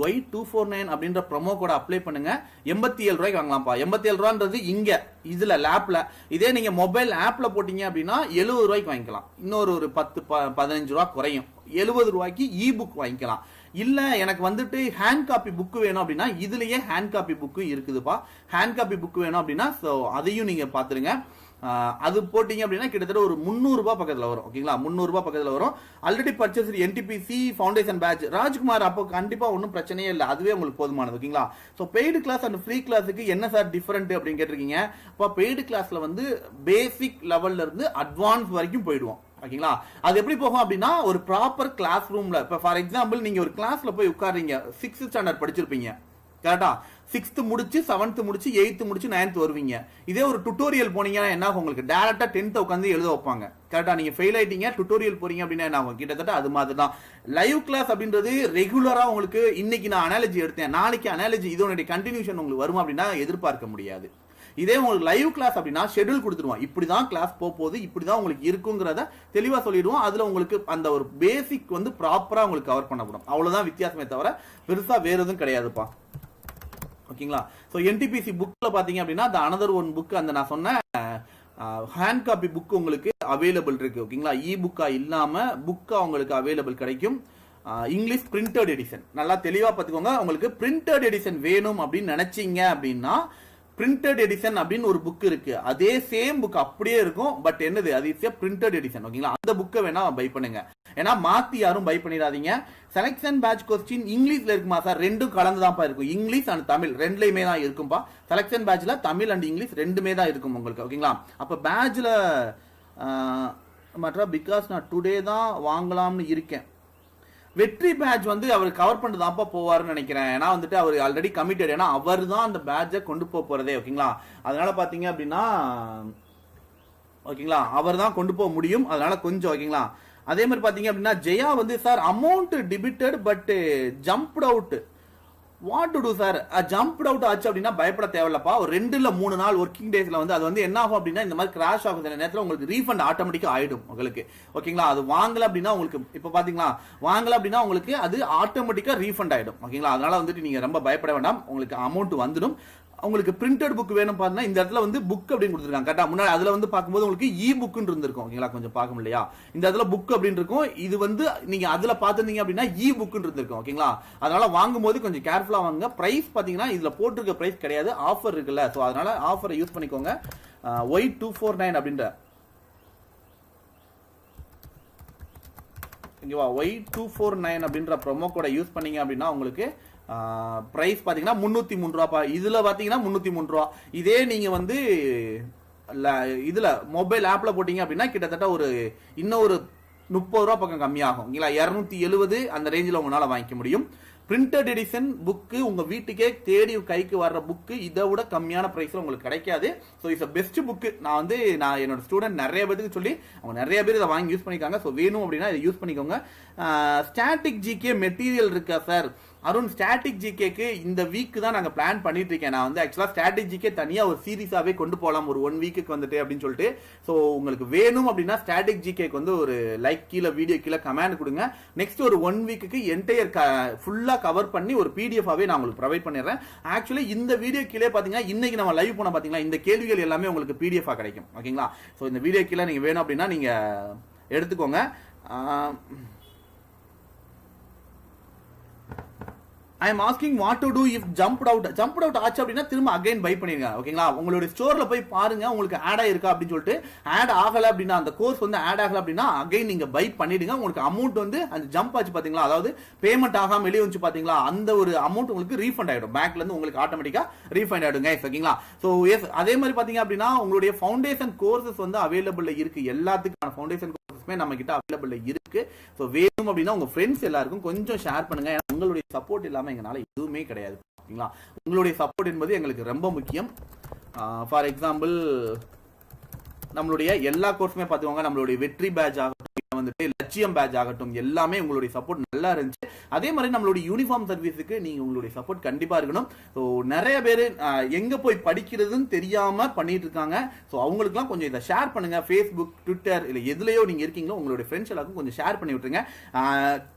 Y249 அப்படின்ற ப்ரோமோ கோட அப்ளை பண்ணுங்க, 87 ரூபாய்க்கு வாங்கலாம்ப்பா. 87 ரூபான்றது இங்க இதுல லேப்ல. இதே நீங்க மொபைல் ஆப்ல போட்டீங்க அப்படின்னா 70 ரூபாய்க்கு வாங்கிக்கலாம். இன்னொரு ஒரு 10-15 ரூபாய் குறையும். 70 ரூபாய்க்கு இ புக் வாங்கிக்கலாம். இல்ல எனக்கு வந்துட்டு ஹேண்ட் காப்பி புக் வேணும் அப்படின்னா இதுலயே ஹேண்ட் காப்பி புக் இருக்குதுப்பா. ஹேண்ட் காப்பி புக் வேணும் அப்படின்னா அதையும் நீங்க பாத்துருங்க. அது போட்டீங்க அப்படின்னா கிட்டத்தட்ட ஒரு 300 ரூபாய் பக்கத்துல வரும் ஓகேங்களா. 300 ரூபாய் பக்கத்துல வரும். Already purchase NTPC foundation batch Rajkumar, அப்போ கண்டிப்பா ஒன்றும் பிரச்சனையே இல்லை, அதுவே உங்களுக்கு போதுமானது ஓகேங்களா. So paid class and free கிளாஸுக்கு என்ன சார் டிஃபரெண்ட் அப்படின்னு கேட்டிருக்கீங்க. இப்போ பெய்டு கிளாஸ்ல வந்து பேசிக் லெவல்ல இருந்து அட்வான்ஸ் வரைக்கும் போயிடுவோம் ஓகேங்களா. அது எப்படி போகும் அப்படின்னா ஒரு ப்ராப்பர் கிளாஸ் ரூம்ல, இப்போ ஃபார் எக்ஸாம்பிள் நீங்க ஒரு கிளாஸ்ல போய் உட்கார்றீங்க, 6th ஸ்டாண்டர்ட் படிச்சிருப்பீங்க கரெக்டா. 6th முடிச்சு 7th முடிச்சு 8th முடிச்சு 9th வருவீங்க. இதே ஒரு டுட்டோரியல் போனீங்கன்னா என்ன ஆகும், உங்களுக்கு டைரக்டா 10th உட்காந்து எழுத வைப்பாங்க கரெக்டா. நீங்க ஃபெயில் ஆயிட்டீங்க, டுட்டோரியல் போறீங்க அப்படின்னா என்ன ஆகும், கிட்டத்தட்ட அது மாதிரி தான். லைவ் கிளாஸ் அப்படின்றது ரெகுலரா உங்களுக்கு இன்னைக்கு நான் அனாலஜி எடுத்தேன், நாளைக்கு அனாலஜி இதோட கண்டினியூஷன் உங்களுக்கு வரும் அப்படின்னா எதிர்பார்க்க முடியாது. இதே உங்களுக்கு லைவ் கிளாஸ் அப்படின்னா ஷெட்யூல் கொடுத்துருவோம், இப்படிதான் கிளாஸ் போகுது, இப்படிதான் உங்களுக்கு இருக்குங்கிறத தெளிவா சொல்லிடுவோம். அதுல உங்களுக்கு அந்த ஒரு பேசிக் வந்து ப்ராப்பரா உங்களுக்கு கவர் பண்ணப்படும். அவ்வளவுதான் வித்தியாசமே தவிர பெருசா வேற எதுவும் கிடையாதுப்பா ஓகேங்களா. ஸோ என்டிபிசி புக்ல பாத்தீங்க அப்படின்னா அந்த அனதர் ஒன் புக், அந்த நான் சொன்ன ஹேண்ட் காப்பி புக் உங்களுக்கு அவைலபிள் இருக்கு ஓகேங்களா. இ புக்கா இல்லாம புக்கா உங்களுக்கு அவைலபிள் கிடைக்கும். இங்கிலீஷ் பிரிண்டட் எடிஷன் நல்லா தெளிவா பார்த்துக்கோங்க. உங்களுக்கு பிரிண்டட் எடிஷன் வேணும் அப்படின்னு நினைச்சீங்க அப்படின்னா பிரிண்டட் எடிஷன் அப்படின்னு ஒரு புக் இருக்கு, அதே சேம் புக் அப்படியே இருக்கும். பட் என்னது, அது இஸ் பிரிண்டட் எடிஷன் ஓகேங்களா. அந்த புக்கை வேணா பை பண்ணுங்க, ஏன்னா மாத்தி யாரும் பை பண்ணிடாதீங்க. செலக்ஷன் பேட்ச் கொஸ்டின் இங்கிலீஷ்ல இருக்குமா சார்? ரெண்டும் கலந்து தான் இருக்கும், இங்கிலீஷ் அண்ட் தமிழ் ரெண்டுலயுமே தான் இருக்கும்பா. செலக்ஷன் பேட்ச்ல தமிழ் அண்ட் இங்கிலீஷ் ரெண்டுமே தான் இருக்கும் உங்களுக்கு ஓகேங்களா. அப்ப பேட்ச்ல மற்ற பிகாஸ் நான் டுடே தான் வாங்கலாம்னு இருக்கேன். வெற்றி பேட்ச் வந்து அவர் கவர் பண்ணிட்டு போவாருன்னு நினைக்கிறேன், ஏன்னா வந்துட்டு அவர் ஆல்ரெடி கமிட்டட், ஏன்னா அவர் தான் அந்த பேட்சை கொண்டு போறதே ஓகேங்களா. அதனால பாத்தீங்க அப்படின்னா ஓகேங்களா அவர் தான் கொண்டு போக முடியும், அதனால கொஞ்சம் ஓகேங்களா. அதே மாதிரி பாத்தீங்க அப்படின்னா ஜெயா வந்து sir amount debited but jumped out, what to do sir? Jumped out ஆச்சு அப்படின்னா பயப்பட தேவையில்லப்பா. ஒரு 2 இல்ல 3 நாள் ஒர்க்கிங் டேஸ்ல வந்து அது வந்து என்ன ஆகும் அப்படின்னா இந்த மாதிரி கிராஷ் ஆகுற நேரத்தில் உங்களுக்கு ரீஃபண்ட் ஆட்டோமேட்டிக்கா ஆயிடும் உங்களுக்கு ஓகேங்களா. அது வாங்கல அப்படின்னா உங்களுக்கு இப்ப பாத்தீங்களா வாங்கல அப்படின்னா உங்களுக்கு அது ஆட்டோமேட்டிக்கா ரீஃபண்ட் ஆயிடும் ஓகேங்களா. அதனால வந்துட்டு நீங்க ரொம்ப பயப்பட வேண்டாம், உங்களுக்கு அமௌண்ட் வந்துடும். உங்களுக்கு பிரிண்டட் புக் வேணும் பாத்தீங்கன்னா இந்த இடத்துல வந்து புக் அப்படின்னு கொடுத்துருக்காங்க கரெக்டா. முன்னாடி அதுல வந்து பார்க்கும்போது உங்களுக்கு இ புக்னு இருந்திருக்கும் ஓகேங்களா, கொஞ்சம் பார்க்க முடியா. இந்த இடத்துல புக் அப்படின்னு இருக்கும், இது வந்து நீங்க அதுல பாத்துருந்தீங்க அப்படின்னா இ புக்னு இருந்திருக்கும் ஓகேங்களா. அதனால வாங்கும்போது கொஞ்சம் கேர்ஃபுல்லா வாங்க. பிரைஸ் பாத்தீங்கன்னா இதுல போட்டிருக்க பிரைஸ் கிடையாது, ஆஃபர் இருக்குல்ல, சோ அதனால ஆஃபரை யூஸ் பண்ணிக்கோங்க. Y249 அப்படின்ற ஓகேவா, Y249 அப்படின்ற ப்ரோமோ கோட யூஸ் பண்ணீங்க அப்படின்னா உங்களுக்கு பிரைஸ் பாத்தீங்கன்னா 303 ரூபா. இதுல பாத்தீங்கன்னா 303 ரூபா. இதே நீங்க வந்து இதுல மொபைல் ஆப்ல போட்டீங்க அப்படின்னா கிட்டத்தட்ட ஒரு இன்னும் ஒரு 30 ரூபா பக்கம் கம்மியாகும் ஓகேங்களா. 270 அந்த ரேஞ்சில் உங்களால வாங்கிக்க முடியும். பிரிண்டட் எடிஷன் புக்கு உங்க வீட்டுக்கே தேடி கைக்கு வர்ற புக்கு இதை விட கம்மியான பிரைஸ்ல உங்களுக்கு கிடைக்காது. So it's best book. நான் என்னோட ஸ்டூடெண்ட் நிறைய பேருக்கு சொல்லி அவங்க நிறைய பேர் இதை வாங்கி யூஸ் பண்ணிக்காங்க. ஸோ வேணும் அப்படின்னா இதை யூஸ் பண்ணிக்கோங்க. ஸ்டாட்டிக் ஜிகே மெட்டீரியல் இருக்கா சார்? அருண், ஸ்டாட்டிக் ஜிகேக்கு இந்த வீக் தான் நாங்கள் பிளான் பண்ணிட்டு இருக்கேன். நான் ஆக்சுவலாக ஸ்டாட்டிக் ஜிகே தனியாக ஒரு சீரீஸாகவே கொண்டு போகலாம் ஒரு 1 வீக்குக்கு வந்துட்டு அப்படின்னு சொல்லிட்டு. ஸோ உங்களுக்கு வேணும் அப்படின்னா ஸ்டாட்டிக் ஜிகேக்கு ஒரு லைக் கீழே வீடியோ கீழே கமெண்ட் கொடுங்க. நெக்ஸ்ட் ஒரு 1 வீக்குக்கு என்டையர் ஃபுல்லாக கவர் பண்ணி ஒரு பிடிஎஃபாவே நான் உங்களுக்கு ப்ரொவைட் பண்ணிடுறேன். ஆக்சுவலி இந்த வீடியோ கீழே பார்த்தீங்கன்னா இன்னைக்கு நம்ம லைவ் போன பார்த்தீங்களா, இந்த கேள்விகள் எல்லாமே உங்களுக்கு பிடிஎஃபாக கிடைக்கும். ஓகேங்களா? ஸோ இந்த வீடியோ கீழே நீங்கள் வேணும் அப்படின்னா நீங்கள் எடுத்துக்கோங்க. I am asking what to do if jumped out ஆச்சு அப்படின்னா திரும்ப அகைன் பை பண்ணிருங்க. ஓகேங்களா? உங்களுடைய ஸ்டோர்ல போய் பாருங்க உங்களுக்கு ஆட் ஆயிருக்கா அப்படின்னு சொல்லிட்டு. ஆட் ஆகல அப்படின்னா அந்த கோர்ஸ் ஆட் ஆகல அப்படின்னா அகைன் நீங்க பை பண்ணிடுங்க. உங்களுக்கு அமௌண்ட் அந்த ஜம்ப் ஆச்சு பாத்தீங்களா, அதாவது பேமெண்ட் ஆகாம வெளியே வந்து பாத்தீங்களா, அந்த ஒரு அமௌண்ட் உங்களுக்கு ரீஃபண்ட் ஆயிடும். பேங்க்ல இருந்து உங்களுக்கு ஆட்டோமேட்டிக்கா ரீஃபண்ட் ஆயிடுங்க. ஓகேங்களா? சோ எஸ், அதே மாதிரி பாத்தீங்க அப்படின்னா உங்களுடைய ஃபவுண்டேஷன் கோர்சஸ் அவைலபிள் இருக்கு. எல்லாத்துக்கான ஃபவுண்டேஷன் கோர்சஸ்மே நம்ம கிட்ட அவைலபிள் இருக்கு. சோ வேணும் அப்படின்னா உங்க ஃப்ரெண்ட்ஸ் எல்லாருக்கும் கொஞ்சம் ஷேர் பண்ணுங்க. உங்களுடைய சப்போர்ட் இல்லாம எங்களால எதுவுமே கிடையாது. ஓகேங்களா? உங்களுடைய சப்போர்ட் என்பது எங்களுக்கு ரொம்ப முக்கியம். ஃபார் எக்ஸாம்பிள் நம்மளுடைய எல்லா கோர்ஸுமே பார்த்துக்கோங்க. நம்மளுடைய வெற்றி பேட்ச் ஆகட்டும், லட்சியம் பேட்ச் ஆகட்டும், எல்லாமே உங்களுடைய சப்போர்ட் நல்லா இருந்துச்சு. அதே மாதிரி நம்மளுடைய யூனிஃபார்ம் சர்வீஸுக்கு நீங்க உங்களுடைய சப்போர்ட் கண்டிப்பா இருக்கணும். ஸோ நிறைய பேர் எங்க போய் படிக்கிறதுன்னு தெரியாம பண்ணிட்டு இருக்காங்க. ஸோ அவங்களுக்குலாம் கொஞ்சம் இதை ஷேர் பண்ணுங்க. ஃபேஸ்புக், ட்விட்டர் இல்ல எதுலயோ நீங்க இருக்கீங்களோ உங்களுடைய ஃப்ரெண்ட்ஸ் எல்லாருக்கும் கொஞ்சம் ஷேர் பண்ணி விட்டுருங்க.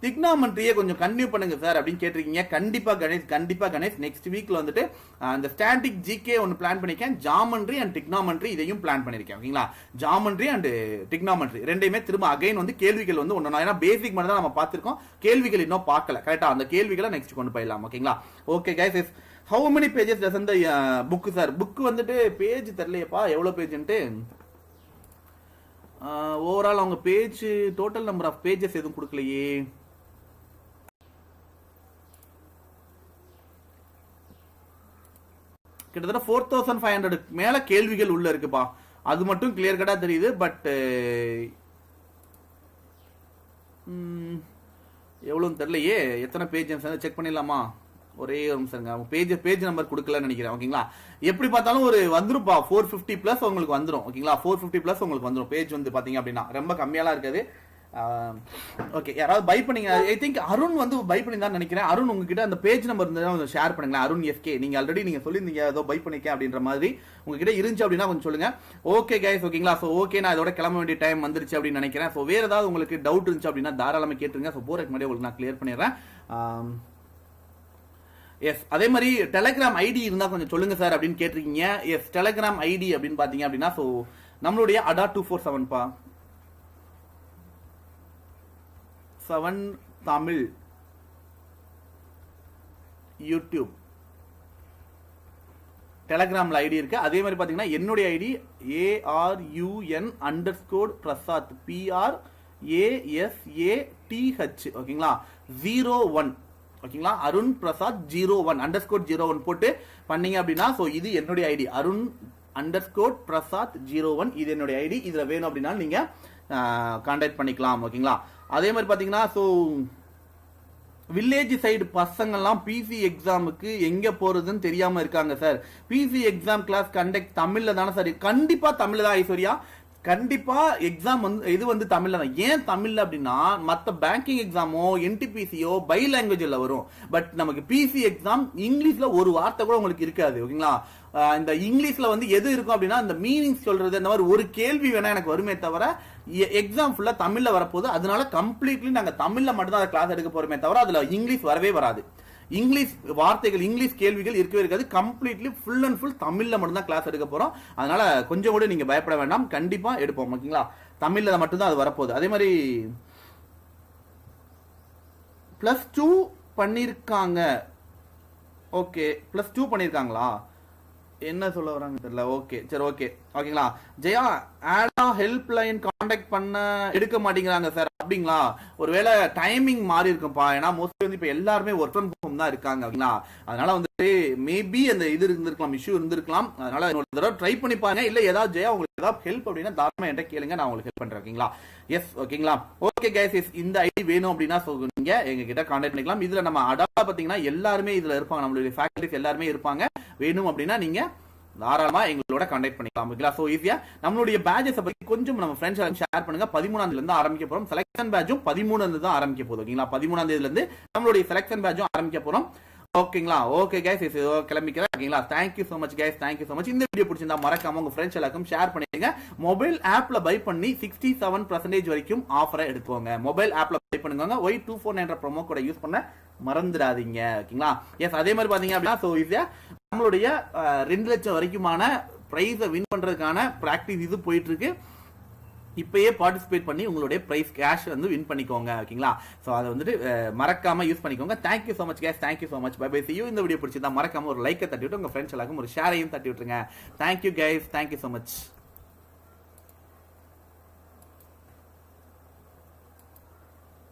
டிக்னாமெண்ட்ரியை கொஞ்சம் கண்டினியூ பண்ணுங்க சார் அப்படின்னு கேட்டிருக்கீங்க. கண்டிப்பா கணேஷ் நெக்ஸ்ட் வீக்ல அந்த ஸ்டாட்டிக் ஜிகே ஒன்னு பிளான் பண்ணிருக்கேன். ஜாமெண்ட்ரி அண்ட் டிக்னாமெண்ட்ரி இதையும் பிளான் பண்ணிருக்கேன். ஓகேங்களா? ஜாமெண்ட்ரி அண்ட் டிக்னாமெண்ட்ரி ரெண்டையுமே திரும்ப அகைன் கேள்விகள் ஒண்ணு, ஏன்னா பேசிக் மட்டும் தான் நம்ம பார்த்திருக்கோம், கேள்விகள் இன்னும் பார்க்கல. கரெக்டா? அந்த கேள்விகளை நெக்ஸ்ட் கொண்டு போயிடலாம். ஓகேங்களா? Okay guys, how many pages does the book sir? Book page தெரியலையப்பா எவ்வளவு பேஜ்ன்ட்டு. ஓவரால் அவங்க page total number of pages எதுவும் கொடுக்கலையே. கிட்டத்தட்ட 4500 மேல கேள்விகள் உள்ள இருக்குப்பா. அது மட்டும் கிளியர் கட்டா தெரியுது. பட் எவ்வளவு தெரியலையே. எத்தனை பேஜ் செக் பண்ணிடலாமா? ஒரே ஒரு நிமிஷம். பேஜ் நம்பர் கொடுக்கலன்னு நினைக்கிறேன். ஓகேங்களா? எப்படி பார்த்தாலும் ஒரு வந்துருப்பா 450 பிளஸ் உங்களுக்கு வந்துடும். ஓகேங்களா? 450 பிளஸ் உங்களுக்கு வந்துடும். பேஜ் பாத்தீங்க அப்படின்னா ரொம்ப கம்மியாலாம் இருக்காது. ஓகே, யாராவது பை பண்ணீங்க? ஐ திங்க் அருண் பை பண்ணி தான் நினைக்கிறேன். அருண் உங்ககிட்ட அந்த பேஜ் நம்பர் இருந்தா ஷேர் பண்ணுங்களேன். அருண் எஸ்கே, நீங்க ஆல்ரெடி நீங்க சொல்லியிருந்தீங்க ஏதோ பை பண்ணிக்க அப்படின்ற மாதிரி உங்ககிட்ட இருந்துச்சு அப்படின்னா கொஞ்சம் சொல்லுங்க. ஓகே கைஸ், ஓகேங்களா? ஸோ ஓகே, நான் இதோட கிளம்ப வேண்டிய டைம் வந்துருச்சு அப்படின்னு நினைக்கிறேன். ஸோ வேற ஏதாவது உங்களுக்கு டவுட் இருந்துச்சு அப்படின்னா தாராளமா கேட்டுருங்க. ஸோ போறதுக்கு முன்னாடி உங்களுக்கு நான் கிளியர் பண்ணிடுறேன். எஸ், அதே மாதிரி டெலிகிராம் ஐடி இருந்தா கொஞ்சம் சொல்லுங்க சார் அப்படின்னு கேட்டிருக்கீங்க. எஸ், டெலிகிராம் ஐடி அப்படின்னு பாத்தீங்க அப்படின்னா ஸோ நம்மளுடைய அடா 247 பா 7 தமிழ் யூடியூப் டெலிகிராம்ல ஐடி இருக்கு. அதே மாதிரி பாத்தீங்கன்னா என்னுடைய ஐடி ARUN_பிரசாத் PRASATH. ஓகேங்களா? 01. ஓகேங்களா? அருண் பிரசாத் 01_01 போட்டு பண்ணீங்க அப்படின்னா ஸோ இது என்னுடைய ஐடி Arun_பிரசாத் 01. இது என்னுடைய ஐடி. இதுல வேணும் அப்படின்னா நீங்க கான்டாக்ட் பண்ணிக்கலாம். ஓகேங்களா? அதே மாதிரி பாத்தீங்கன்னா ஸோ வில்லேஜ் சைடு பசங்கள்லாம் பிசி எக்ஸாமுக்கு எங்க போறதுன்னு தெரியாம இருக்காங்க sir. PC exam class conduct தமிழ்ல தானே சார்? கண்டிப்பா தமிழ்ல தான் ஐஸ்வர்யா. கண்டிப்பா எக்ஸாம் இது தமிழ்ல தான். ஏன் தமிழ்ல அப்படின்னா மத்த பேங்கிங் எக்ஸாமோ என்டிபிசியோ பை லாங்குவேஜ்ல வரும். பட் நமக்கு பிசி எக்ஸாம் இங்கிலீஷ்ல ஒரு வார்த்தை கூட உங்களுக்கு இருக்காது. ஓகேங்களா? இந்த இங்கிலீஷ்ல எது இருக்கும் அப்படின்னா இந்த மீனிங் சொல்றது இந்த மாதிரி ஒரு கேள்வி வேணா எனக்கு வருமே தவிர எக்ஸாம் ஃபுல்லா தமிழ்ல வரப்போகுது. அதனால கம்ப்ளீட்லி நாங்க தமிழ்ல மட்டும் தான் கிளாஸ் எடுக்க போறோமே தவிர அதுல இங்கிலீஷ் வரவே வராது. இங்கிலீஷ் வார்த்தைகள் இங்கிலீஷ் கேள்விகள் இருக்கவே இருக்காது. கம்ப்ளீட்லி ஃபுல் அண்ட் ஃபுல் தமிழ்ல மட்டும் தான் கிளாஸ் எடுக்க போறோம். அதனால கொஞ்சம் கூட நீங்க பயப்பட வேண்டாம். கண்டிப்பா எடுப்போம். ஓகேங்களா? தமிழ்ல மட்டும் தான் அது வரப்போகுது. அதே மாதிரி +2 பண்ணிருக்காங்க. ஓகே, +2 பண்ணிருக்காங்களா? என்ன சொல்ல வராங்க தெரியல. ஓகே, சரி, ஓகே, ஓகேங்களா? ஜெயா, ஆடா ஹெல்ப் லைன் கான்டாக்ட் பண்ண எடுக்க மாட்டேங்கிறாங்க சார். அப்படிங்களா, ஒருவேளை டைமிங் மாறி இருக்கும்பா. ஏன்னா மோஸ்ட்லி வந்து இப்ப எல்லாருமே ஒர்க் ஃப்ரம் ஹோம் தான் இருக்காங்க அப்படிங்களா. அதனால வந்துட்டு மேபி அந்த இது இருந்திருக்கலாம், இஷ்யூ இருந்திருக்கலாம். அதனால ஒரு தடவை ட்ரை பண்ணி பாருங்க. இல்ல ஏதாவது ஜெயா உங்களுக்கு ஏதாவது ஹெல்ப் அப்படின்னா தாராளமா என்கிட்ட கேளுங்க, நான் உங்களுக்கு ஹெல்ப் பண்றேன். ஓகேங்களா? எஸ், ஓகேங்களா? ஓகே கைஸ், இந்த ஐடி வேணும் அப்படின்னா நீங்க எங்க கிட்ட கான்டாக்ட் பண்ணிக்கலாம். இதுல நம்ம அடாப்டா பாத்தீங்கன்னா எல்லாருமே இதுல இருப்பாங்க, நம்மளுடைய ஃபேக்கல்டிஸ் எல்லாருமே இருப்பாங்க. வேணும் அப்படின்னா நீங்க தாராளமா எங்களோட கான்டாக்ட் பண்ணிக்கலாம். ஓகேங்களா? சோ ஈஸியா நம்மளுடைய பேட்சஸ் பத்தி கொஞ்சம் நம்ம ஃப்ரெண்ட்ஸ் எல்லாம் ஷேர் பண்ணுங்க. 13ஆம் தேதியில இருந்து ஆரம்பிக்க போறோம். செலக்ஷன் பேட்சும் 13 இருந்து தான் ஆரம்பிக்க போகுது. ஓகேங்களா? 13ஆம் தேதியில இருந்து நம்மளுடைய செலக்ஷன் பேட்சும் ஆரம்பிக்க போறோம். ஓகேங்களா? ஓகே கைஸ், கிளம்பிக்கிறேன். ஓகேங்களா? Thank you so much guys, thank you so much. இந்த வீடியோ பிடிச்சிருந்தா மறக்காம உங்க ஃப்ரெண்ட்ஸ் எல்லாருக்கும் ஷேர் பண்ணிடுங்க. மொபைல் ஆப்ல பை பண்ணி 67% வரைக்கும் ஆஃபரை எடுத்துக்கோங்க. மொபைல் ஆப்ல பை பண்ணுங்க. Y249 ப்ரோமோ கோட யூஸ் பண்ண மறந்துடாதீங்க. ஓகேங்களா? எஸ், அதே மாதிரி பாத்தீங்க அப்படின்னா சோ ஈஸியா நம்மளுடைய 2 லட்சம் வரைக்குமான பிரைஸை வின் பண்றதுக்கான பிராக்டிஸ் இது போயிட்டு இருக்கு. இப்பயே பார்ட்டிசிபேட் பண்ணி உங்களுடைய பிரைஸ் கேஷ் வந்து வின் பண்ணிக்கோங்க. ஓகேங்களா? சோ அதை வந்துட்டு மறக்காம யூஸ் பண்ணிக்கோங்க. Thank you so much guys, thank you so much. Bye bye, see you. இந்த வீடியோ பிடிச்சிருந்தா மறக்காம ஒரு லைக்கை தட்டி விட்டு உங்க ஃப்ரெண்ட்ஸ் எல்லாருக்கும் ஒரு ஷேரையும் தட்டி விட்டுருங்க. Thank you guys, thank you so much.